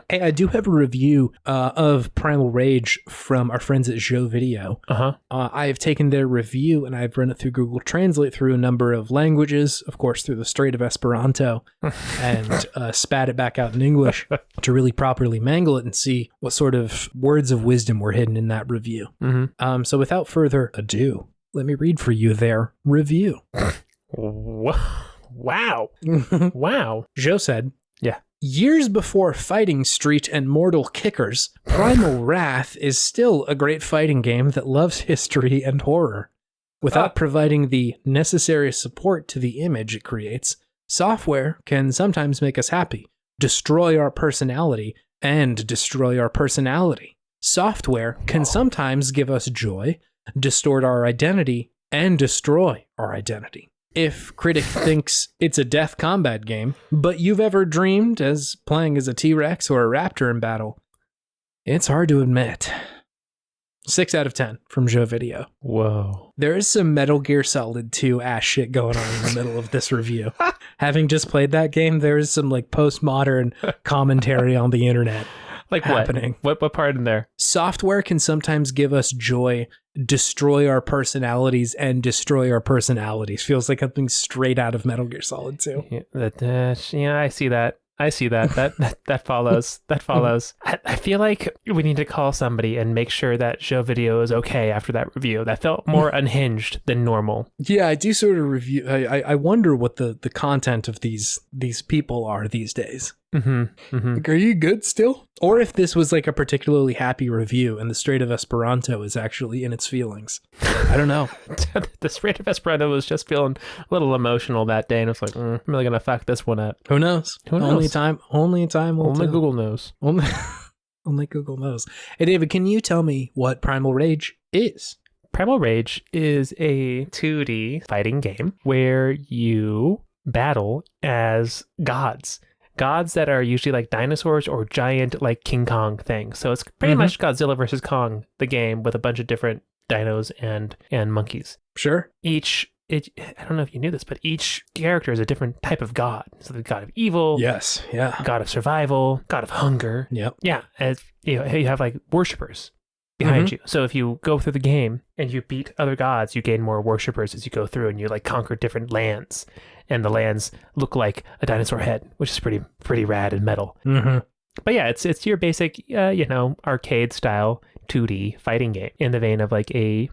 Hey, I do have a review of Primal Rage from our friends at Joe Video. I have taken their review and I've run it through Google Translate through a number of languages, of course, through the Strait of Esperanto, and spat it back out in English to really properly mangle it and see what sort of words of wisdom were hidden in that review. So without further ado, let me read for you their review. Wow. Wow. Joe said, yeah. Years before Fighting Street and Mortal Kickers, Primal Wrath is still a great fighting game that loves history and horror. Without providing the necessary support to the image it creates, software can sometimes make us happy, destroy our personality, and destroy our personality. Software can sometimes give us joy, distort our identity, and destroy our identity. If Critic thinks it's a death combat game, but you've ever dreamed as playing as a T-Rex or a raptor in battle, it's hard to admit. 6 out of 10 from Joe Video. Whoa. There is some Metal Gear Solid 2 ass shit going on in the middle of this review. Having just played that game, there is some like postmodern commentary on the internet. Like happening. What part in there? Software can sometimes give us joy, destroy our personalities, and destroy our personalities. Feels like something straight out of Metal Gear Solid 2. Yeah, I see that. I see that. That follows. That follows. I feel like we need to call somebody and make sure that show video is okay after that review. That felt more unhinged than normal. Yeah, I do sort of review. I wonder what the content of these people are these days. Like, are you good still? Or if this was like a particularly happy review and the Strait of Esperanto is actually in its feelings. I don't know. The Strait of Esperanto was just feeling a little emotional that day, and it's like, I'm really gonna fuck this one up. Who knows? Who knows? Only time will tell. Google knows. Only Google knows. Hey, David, can you tell me what Primal Rage is? Primal Rage is a 2D fighting game where you battle as gods. Gods that are usually like dinosaurs or giant like King Kong things. So it's pretty much Godzilla versus Kong, the game, with a bunch of different dinos and monkeys. Sure. I don't know if you knew this, but each character is a different type of god. So the god of evil, Yes. Yeah. god of survival, god of hunger. Yep. Yeah, as you have like worshippers behind you. So if you go through the game and you beat other gods, you gain more worshippers as you go through, and you like conquer different lands. And the lands look like a dinosaur head, which is pretty rad and metal. But yeah, it's your basic, arcade style 2D fighting game in the vein of like a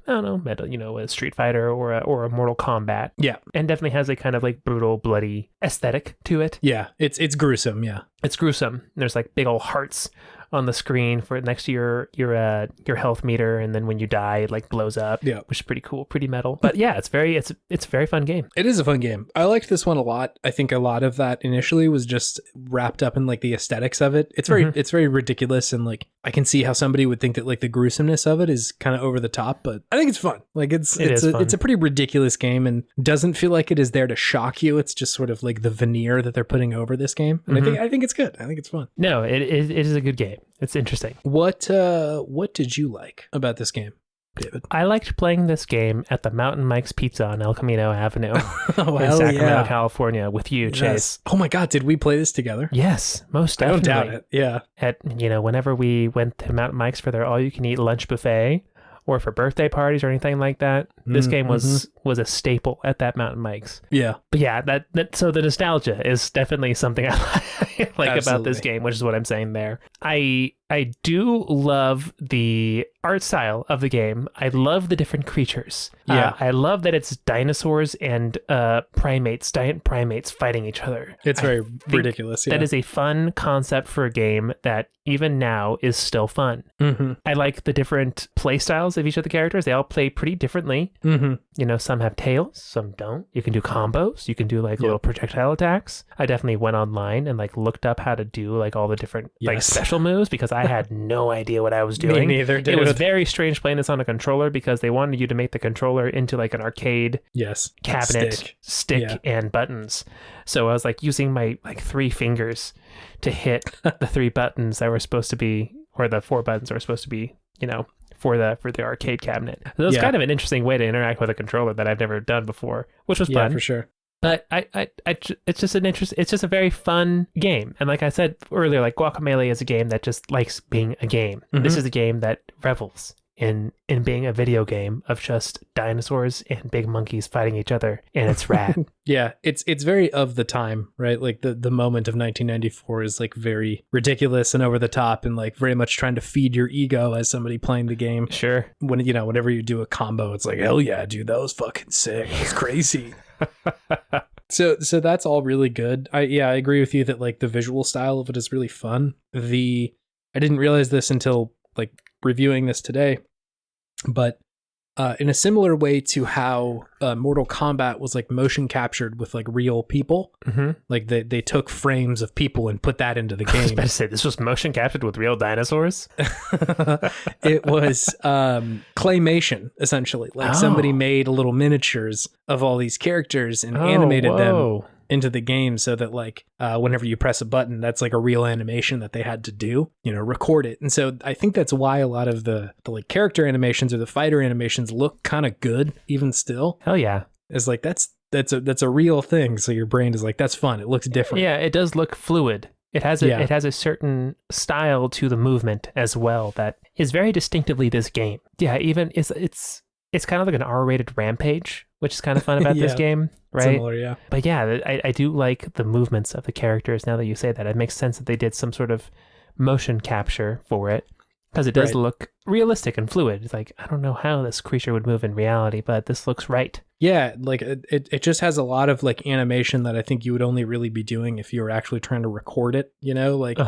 Street Fighter or a Mortal Kombat. Yeah, and definitely has a kind of like brutal, bloody aesthetic to it. Yeah, it's gruesome. Yeah, it's gruesome. There's like big old hearts on the screen for next to your health meter, and then when you die, it like blows up. Yeah, which is pretty cool, pretty metal. But yeah, it's a very fun game. It is a fun game. I liked this one a lot. I think a lot of that initially was just wrapped up in like the aesthetics of it. It's very ridiculous, and like I can see how somebody would think that like the gruesomeness of it is kind of over the top, but I think it's fun. Like it's a pretty ridiculous game, and doesn't feel like it is there to shock you. It's just sort of like the veneer that they're putting over this game, and I think it's good. I think it's fun. No, it is a good game. It's interesting. What did you like about this game, David? I liked playing this game at the Mountain Mike's Pizza on El Camino Avenue in Sacramento, California with you, Chase. Oh my God, did we play this together? Yes, most definitely. I don't doubt it. Yeah. At whenever we went to Mountain Mike's for their all-you-can-eat lunch buffet, or for birthday parties or anything like that, this game was a staple at that Mountain Mike's. Yeah. But yeah, so the nostalgia is definitely something I like about this game, which is what I'm saying there. I do love the art style of the game. I love the different creatures. Yeah. I love that it's dinosaurs and giant primates fighting each other. It's very ridiculous. Yeah. That is a fun concept for a game that even now is still fun. I like the different play styles of each of the characters. They all play pretty differently. Some have tails, some don't. You can do combos. You can do like little projectile attacks. I definitely went online and like looked up how to do like all the different like special moves, because I had no idea what I was doing. Me neither, dude. It was very strange playing this on a controller, because they wanted you to make the controller into like an arcade cabinet, stick and buttons. So I was like using my like 3 fingers to hit the 3 buttons that were supposed to be, or the 4 buttons that were supposed to be, for the arcade cabinet. So it was kind of an interesting way to interact with a controller that I've never done before, which was fun. Yeah, for sure. But it's just a very fun game. And like I said earlier, like Guacamelee is a game that just likes being a game. This is a game that revels in being a video game of just dinosaurs and big monkeys fighting each other, and it's rad. Yeah, it's very of the time, right? Like the moment of 1994 is like very ridiculous and over the top, and like very much trying to feed your ego as somebody playing the game. Sure. Whenever you do a combo, it's like, hell yeah, dude, that was fucking sick. It was crazy. So that's all really good. I agree with you that like the visual style of it is really fun. I didn't realize this until like reviewing this today, but in a similar way to how Mortal Kombat was like motion captured with like real people, like they took frames of people and put that into the game. I was about to say, this was motion captured with real dinosaurs? It was claymation, essentially. Like somebody made little miniatures of all these characters and animated them into the game, so that like whenever you press a button, that's like a real animation that they had to do, record it. And so I think that's why a lot of the like character animations or the fighter animations look kind of good even still. Hell yeah. It's like that's a real thing. So your brain is like, that's fun. It looks different. Yeah, it does look fluid. It has a certain style to the movement as well that is very distinctively this game. Yeah, even it's It's kind of like an R-rated Rampage, which is kind of fun about this Yeah. game, right? Similar, yeah. But yeah, I do like the movements of the characters now that you say that. It makes sense that they did some sort of motion capture for it, because it does Right. look realistic and fluid. It's like, I don't know how this creature would move in reality, but this looks right. Yeah, like it just has a lot of like animation that I think you would only really be doing if you were actually trying to record it, you know, like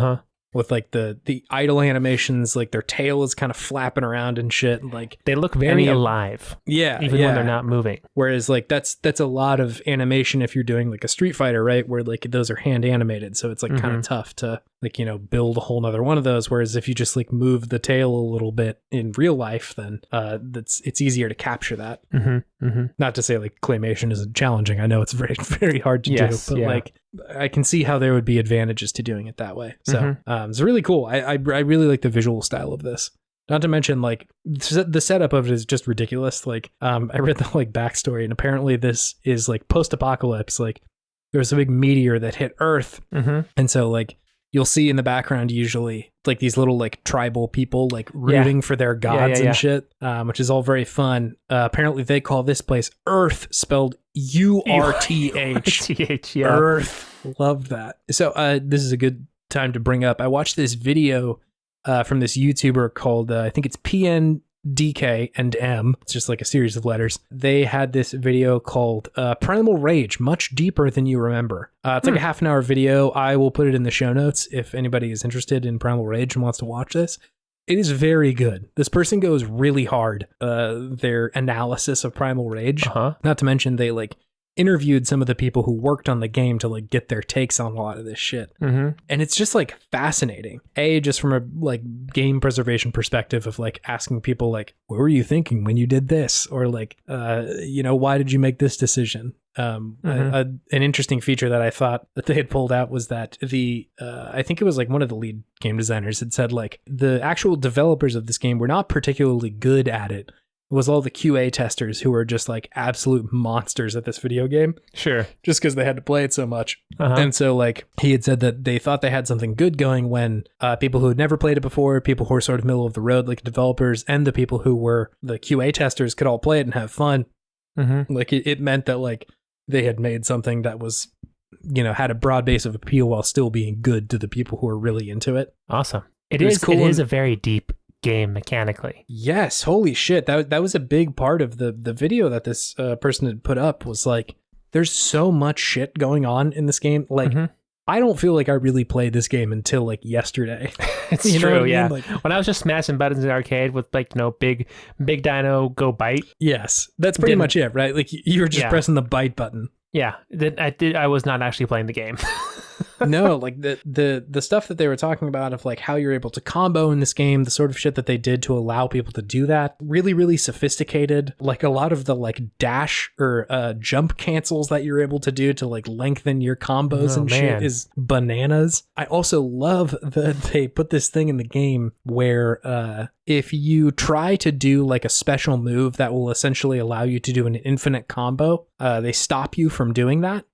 with like the idle animations, like their tail is kind of flapping around and shit. Like They look very alive, yeah, even when they're not moving. Whereas like that's a lot of animation if you're doing like a Street Fighter, right? Where like those are hand animated, so it's like kind of tough to like, you know, build a whole nother one of those. Whereas if you just like move the tail a little bit in real life, then it's easier to capture that. Not to say like claymation isn't challenging. I know it's very very hard to do, but like I can see how there would be advantages to doing it that way. So it's really cool. I really like the visual style of this. Not to mention, like, the setup of it is just ridiculous. Like, I read the like backstory, and apparently this is like post-apocalypse. Like, there's a big meteor that hit Earth, and so like you'll see in the background usually like these little like tribal people like rooting for their gods and shit, which is all very fun. Apparently, they call this place Earth, spelled URTH. Yeah. Earth. Love that. So this is a good time to bring up. I watched this video from this YouTuber called, I think it's PNDK and M. It's just like a series of letters. They had this video called Primal Rage, Much Deeper Than You Remember. It's like a half an hour video. I will put it in the show notes if anybody is interested in Primal Rage and wants to watch this. It is very good. This person goes really hard. Their analysis of Primal Rage. Not to mention they like interviewed some of the people who worked on the game to like get their takes on a lot of this shit. And it's just like fascinating. Just from a like game preservation perspective of like asking people like, what were you thinking when you did this? Or like, you know, why did you make this decision? An interesting feature that I thought that they had pulled out was that I think it was like one of the lead game designers had said like the actual developers of this game were not particularly good at it. It was all the QA testers who were just like absolute monsters at this video game. Sure. Just because they had to play it so much. And so like he had said that they thought they had something good going when people who had never played it before, people who were sort of middle of the road, like developers, and the people who were the QA testers could all play it and have fun. Like it meant that like they had made something that was, you know, had a broad base of appeal while still being good to the people who are really into it. Awesome. It was is cool. It is a very deep game mechanically. Yes, holy shit. That was a big part of the video that this person had put up was like, there's so much shit going on in this game. Like, I don't feel like I really played this game until like yesterday. It's You know true, what I mean? yeah. Like, when I was just smashing buttons in the arcade with like, you know, big dino go bite. yes, that's pretty much it, right? Like you were just pressing the bite button. Yeah, I was not actually playing the game. No, like the stuff that they were talking about of like how you're able to combo in this game, the sort of shit that they did to allow people to do that, really, really sophisticated. Like a lot of the like dash or jump cancels that you're able to do to like lengthen your combos shit is bananas. I also love that they put this thing in the game where if you try to do like a special move that will essentially allow you to do an infinite combo, they stop you from doing that.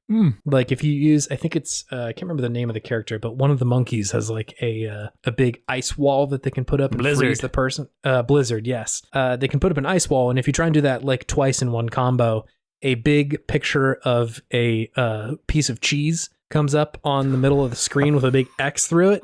Like if you use, I think it's, I can't remember the name of the character, but one of the monkeys has like a big ice wall that they can put up and freeze the person. Blizzard, yes. They can put up an ice wall, and if you try and do that like twice in one combo, a big picture of a piece of cheese comes up on the middle of the screen with a big X through it,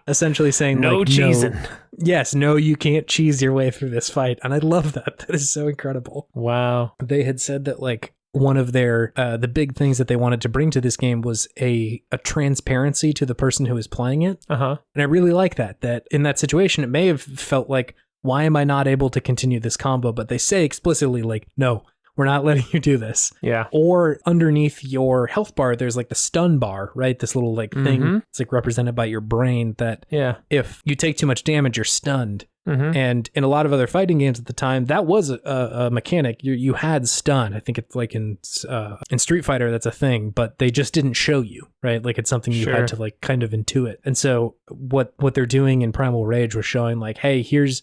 essentially saying no like, cheesing. No, yes, no, you can't cheese your way through this fight. And I love that. That is so incredible. Wow. They had said that like one of their the big things that they wanted to bring to this game was a transparency to the person who is playing it. And I really like that in that situation it may have felt like, why am I not able to continue this combo? But they say explicitly like, no, we're not letting you do this. Yeah. Or underneath your health bar, there's like the stun bar, right? This little like thing. It's like represented by your brain that if you take too much damage, you're stunned. And in a lot of other fighting games at the time, that was a mechanic. You had stun. I think it's like in Street Fighter, that's a thing, but they just didn't show you, right? Like it's something you had to like kind of intuit. And so what they're doing in Primal Rage was showing like, hey, here's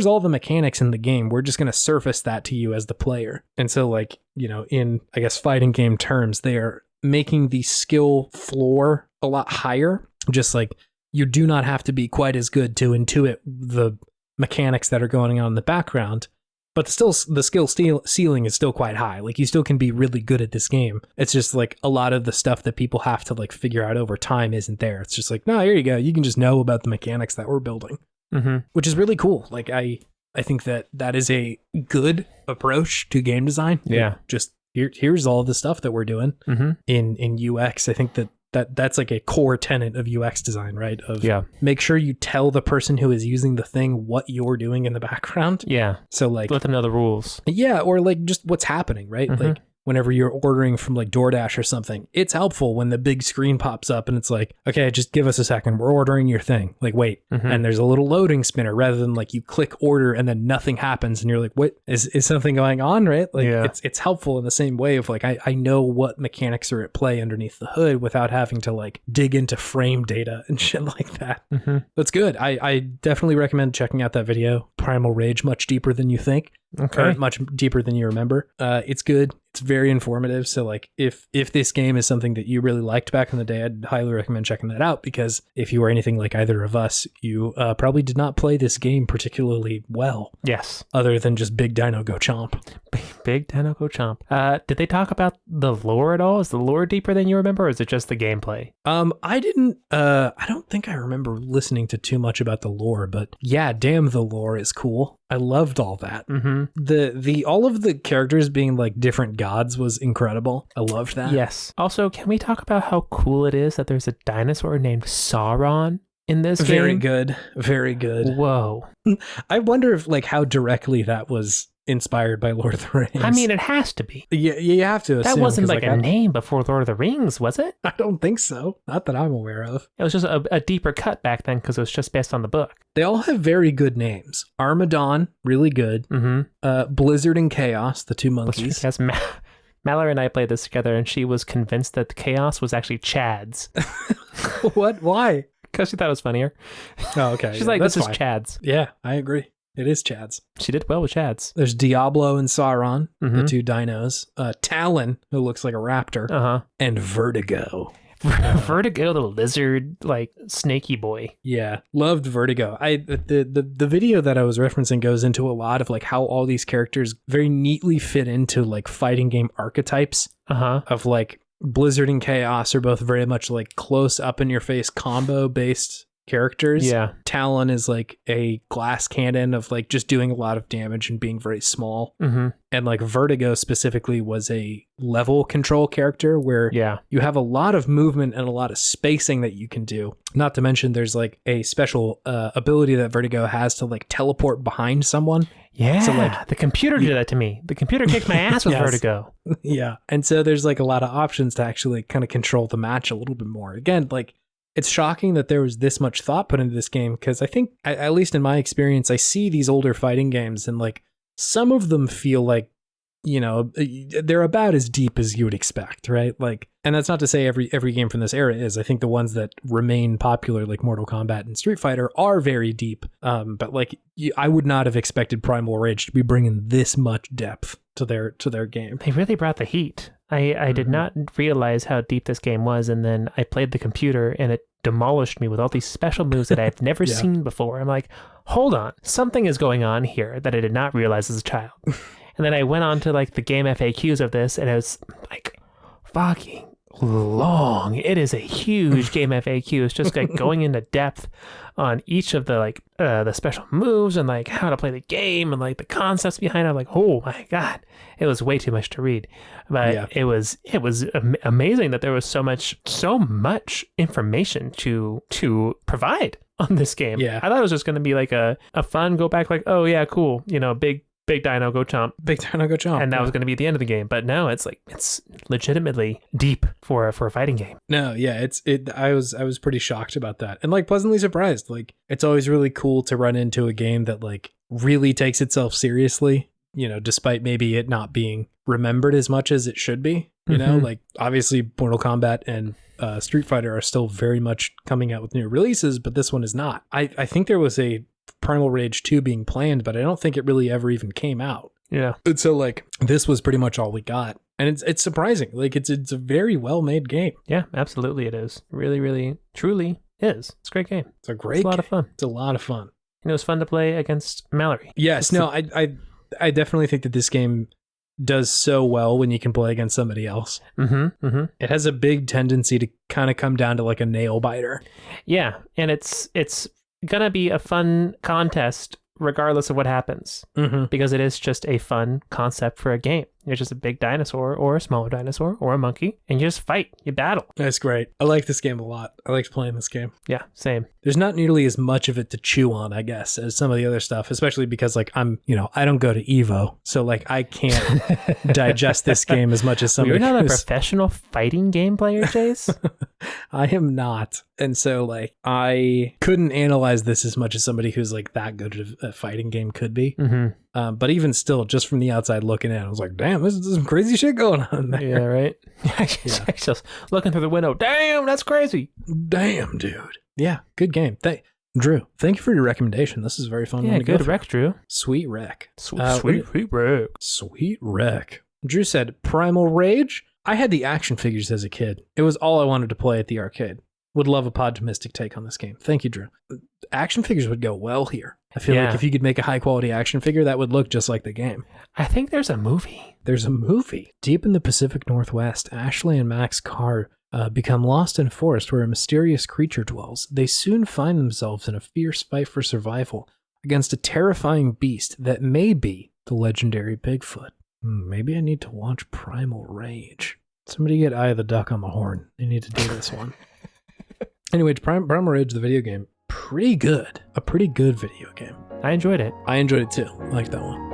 all the mechanics in the game. We're just going to surface that to you as the player. And so like, you know, in, I guess, fighting game terms, they are making the skill floor a lot higher. Just like you do not have to be quite as good to intuit the mechanics that are going on in the background. but the skill ceiling is still quite high. Like you still can be really good at this game. It's just like a lot of the stuff that people have to like figure out over time isn't there. It's just like, no, here you go. You can just know about the mechanics that we're building, which is really cool. Like I think that is a good approach to game design. Yeah. Like, just here's all the stuff that we're doing in UX. I think that's like a core tenet of UX design, right? Make sure you tell the person who is using the thing what you're doing in the background. Yeah. So like let them know the rules. Yeah, or like just what's happening, right? Like whenever you're ordering from like DoorDash or something, it's helpful when the big screen pops up and it's like, okay, just give us a second. We're ordering your thing. Like, wait. And there's a little loading spinner rather than like you click order and then nothing happens and you're like, what is something going on, right? Like it's helpful in the same way of like, I know what mechanics are at play underneath the hood without having to like dig into frame data and shit like that. That's good. I definitely recommend checking out that video, Primal Rage, much deeper than you think. Okay. Or much deeper than you remember. It's good. It's very informative. So like if this game is something that you really liked back in the day, I'd highly recommend checking that out, because if you are anything like either of us, you probably did not play this game particularly well. Yes. Other than just Big Dino Go Chomp. Big Dino Go Chomp. Did they talk about the lore at all? Is the lore deeper than you remember, or is it just the gameplay? I don't think I remember listening to too much about the lore, but yeah, damn, the lore is cool. I loved all that. The all of the characters being like different gods was incredible. I loved that. Yes. Also, can we talk about how cool it is that there's a dinosaur named Sauron in this game? Very good. Very good. Whoa. I wonder if like how directly that was inspired by Lord of the Rings. I mean, it has to be. Yeah, you have to assume. That wasn't like a name before Lord of the Rings, was it? I don't think so. Not that I'm aware of. It was just a deeper cut back then because it was just based on the book. They all have very good names. Armadon, really good. Blizzard and Chaos, the two monkeys. Yes, Mallory and I played this together, and she was convinced that the Chaos was actually Chad's. What? Why? Because she thought it was funnier. Oh, okay. She's like, this is Chad's. Yeah, I agree. It is Chad's. She did well with Chad's. There's Diablo and Sauron, the two dinos. Talon, who looks like a raptor. And Vertigo. Vertigo, the lizard, like snaky boy. Yeah, loved Vertigo. The video that I was referencing goes into a lot of like how all these characters very neatly fit into like fighting game archetypes. Of like Blizzard and Chaos are both very much like close up in your face combo based characters. Yeah. Talon is like a glass cannon of like just doing a lot of damage and being very small. And like Vertigo specifically was a level control character where you have a lot of movement and a lot of spacing that you can do. Not to mention there's like a special ability that Vertigo has to like teleport behind someone. Yeah, so like the computer did that to me. The computer kicked my ass with Vertigo. Yeah. And so there's like a lot of options to actually kind of control the match a little bit more. Again, like it's shocking that there was this much thought put into this game, because I think, at least in my experience, I see these older fighting games and like some of them feel like, you know, they're about as deep as you would expect, right? Like, and that's not to say every game from this era is. I think the ones that remain popular, like Mortal Kombat and Street Fighter, are very deep. But like, I would not have expected Primal Rage to be bringing this much depth to their game. They really brought the heat. I did not realize how deep this game was, and then I played the computer and it demolished me with all these special moves that I've never seen before. I'm like, hold on, something is going on here that I did not realize as a child. And then I went on to like the game FAQs of this, and it was like fucking long. It is a huge game FAQ. It's just like going into depth on each of the like the special moves and like how to play the game and like the concepts behind it. I'm like, oh my god, it was way too much to read. But it was amazing that there was so much information to provide on this game. I thought it was just going to be like a fun go back, like, oh yeah, cool, you know, big Dino Go Chomp. Big Dino Go Chomp. And that was going to be the end of the game. But no, it's like, it's legitimately deep for a fighting game. No, yeah, I was pretty shocked about that. And like pleasantly surprised. Like, it's always really cool to run into a game that like really takes itself seriously, you know, despite maybe it not being remembered as much as it should be. You know, like obviously Mortal Kombat and Street Fighter are still very much coming out with new releases, but this one is not. I think there was a Primal Rage 2 being planned, but I don't think it really ever even came out. Yeah. And so like this was pretty much all we got. And it's surprising. Like it's a very well-made game. Yeah, absolutely it is. Really, really, truly is. It's a great game. It's a great It's a lot of fun. It's a lot of fun. And it was fun to play against Mallory. Yes, no, I definitely think that this game does so well when you can play against somebody else. It has a big tendency to kind of come down to like a nail biter. Yeah, and it's gonna be a fun contest regardless of what happens, because it is just a fun concept for a game. You're just a big dinosaur or a smaller dinosaur or a monkey, and you just fight, you battle. That's great. I like this game a lot. I liked playing this game. Yeah, same. There's not nearly as much of it to chew on, I guess, as some of the other stuff, especially because like I don't go to Evo, so like I can't digest this game as much as somebody. You're not a professional fighting game player, Chase? I am not. And so like I couldn't analyze this as much as somebody who's like that good at a fighting game could be. But even still, just from the outside looking in, I was like, damn, there's some crazy shit going on there. Yeah, right? Just looking through the window. Damn, that's crazy. Damn, dude. Yeah, good game. Drew, thank you for your recommendation. This is very fun. Yeah, good rec, Drew. Sweet rec. Sweet rec. Sweet rec. Drew said, Primal Rage? I had the action figures as a kid. It was all I wanted to play at the arcade. Would love a Podtimistic take on this game. Thank you, Drew. Action figures would go well here. I feel like if you could make a high quality action figure, that would look just like the game. I think there's a movie. There's a movie. Deep in the Pacific Northwest, Ashley and Max Kart become lost in a forest where a mysterious creature dwells. They soon find themselves in a fierce fight for survival against a terrifying beast that may be the legendary Bigfoot. Maybe I need to watch Primal Rage. Somebody get Eye of the Duck on the horn. They need to do this one. Anyway, Primal Rage, the video game, pretty good. A pretty good video game. I enjoyed it. I enjoyed it too. I like that one.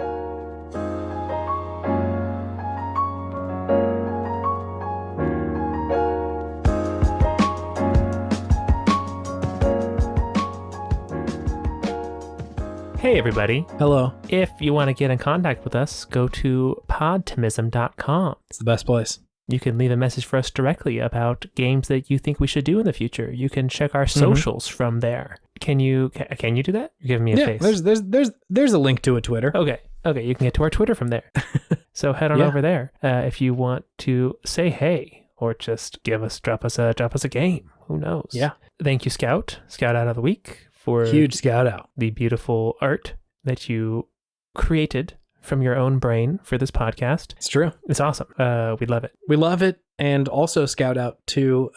Hey, everybody. Hello. If you want to get in contact with us, go to podtimism.com. It's the best place. You can leave a message for us directly about games that you think we should do in the future. You can check our socials from there. Can you do that? You're giving me a face. There's a link to a Twitter. Okay, you can get to our Twitter from there. So head on over there if you want to say hey or just drop us a game. Who knows? Yeah. Thank you, Scout out of the week, for huge shout out. The beautiful art that you created from your own brain for this podcast. It's true. It's awesome. We love it. We love it. And also shout out to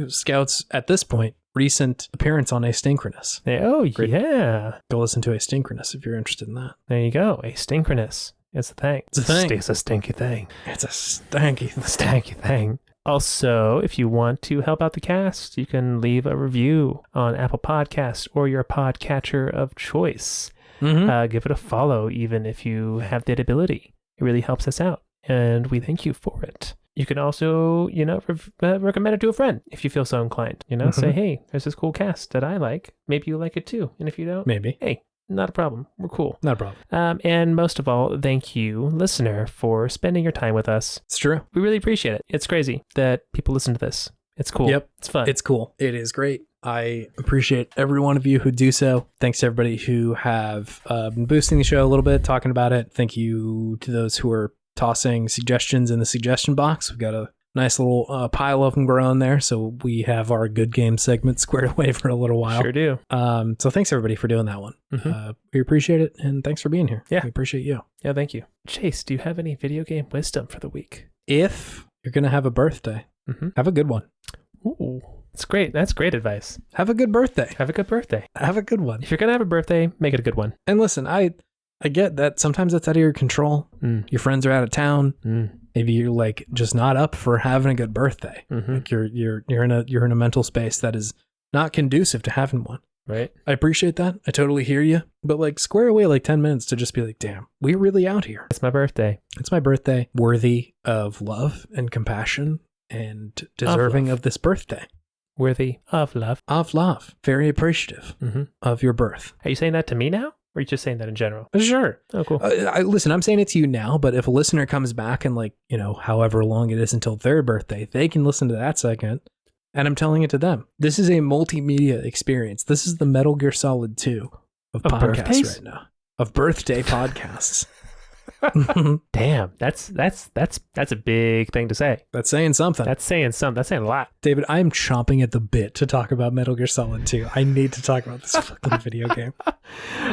Scout's, at this point, recent appearance on Asynchronous. Yeah. Go listen to Asynchronous if you're interested in that. There you go. Asynchronous. It's a thing. It's a thing. It's a stinky thing. It's a stanky thing. Also, if you want to help out the cast, you can leave a review on Apple Podcasts or your podcatcher of choice. Give it a follow, even if you have that ability. It really helps us out, and we thank you for it. You can also, recommend it to a friend if you feel so inclined. Say, hey, there's this cool cast that I like. Maybe you like it too. And if you don't, maybe. Hey, not a problem. We're cool. Not a problem. And most of all, thank you, listener, for spending your time with us. It's true. We really appreciate it. It's crazy that people listen to this. It's cool. Yep. It's fun. It's cool. It is great. I appreciate every one of you who do so. Thanks to everybody who have been boosting the show a little bit, talking about it. Thank you to those who are tossing suggestions in the suggestion box. We've got a nice little pile of them growing there. So we have our good game segment squared away for a little while. Sure do. So thanks everybody for doing that one. We appreciate it. And thanks for being here. Yeah. We appreciate you. Yeah, thank you. Chase, do you have any video game wisdom for the week? If you're going to have a birthday, have a good one. Ooh, that's great. That's great advice. Have a good birthday. Have a good birthday. Have a good one. If you're going to have a birthday, make it a good one. And listen, I get that sometimes that's out of your control. Your friends are out of town. Maybe you're like just not up for having a good birthday. Like you're in a mental space that is not conducive to having one. Right. I appreciate that. I totally hear you. But like square away like 10 minutes to just be like, damn, we're really out here. It's my birthday. It's my birthday. Worthy of love and compassion and deserving of this birthday. Worthy of love. Of love. Very appreciative of your birth. Are you saying that to me now? Or are you just saying that in general? Sure. Oh, cool. Listen, I'm saying it to you now, but if a listener comes back and like, however long it is until their birthday, they can listen to that second. And I'm telling it to them. This is a multimedia experience. This is the Metal Gear Solid 2 of podcasts birthdays? right now. Of birthday podcasts. Damn, that's a big thing to say. That's saying something. That's saying something. That's saying a lot. David, I am chomping at the bit to talk about Metal Gear Solid 2. I need to talk about this fucking video game.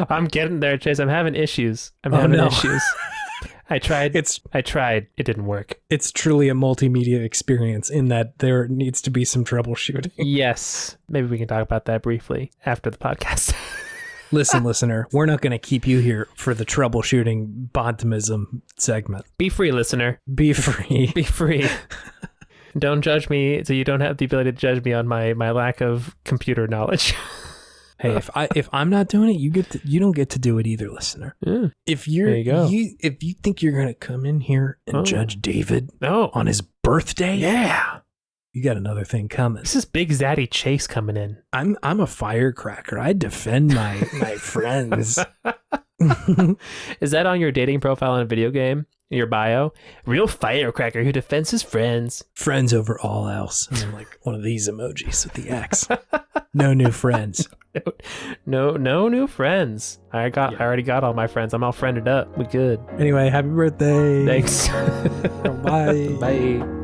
I'm getting there, Chase. I'm having issues. Issues. I tried. It didn't work. It's truly a multimedia experience in that there needs to be some troubleshooting. Yes. Maybe we can talk about that briefly after the podcast. Listen, listener, we're not going to keep you here for the troubleshooting Podtimism segment. Be free, listener. Be free. Be free. Don't judge me, so you don't have the ability to judge me on my lack of computer knowledge. Hey, if I'm not doing it, you don't get to do it either, listener. Yeah. If There you go. if you think you're gonna come in here and judge David on his birthday, you got another thing coming. This is Big Zaddy Chase coming in. I'm a firecracker. I defend my friends. Is that on your dating profile in a video game? In your bio? Real firecracker who defends his friends. Friends over all else. And then like one of these emojis with the X. No new friends. No new friends. I already got all my friends. I'm all friended up. We good. Anyway, happy birthday. Thanks. Bye. Bye.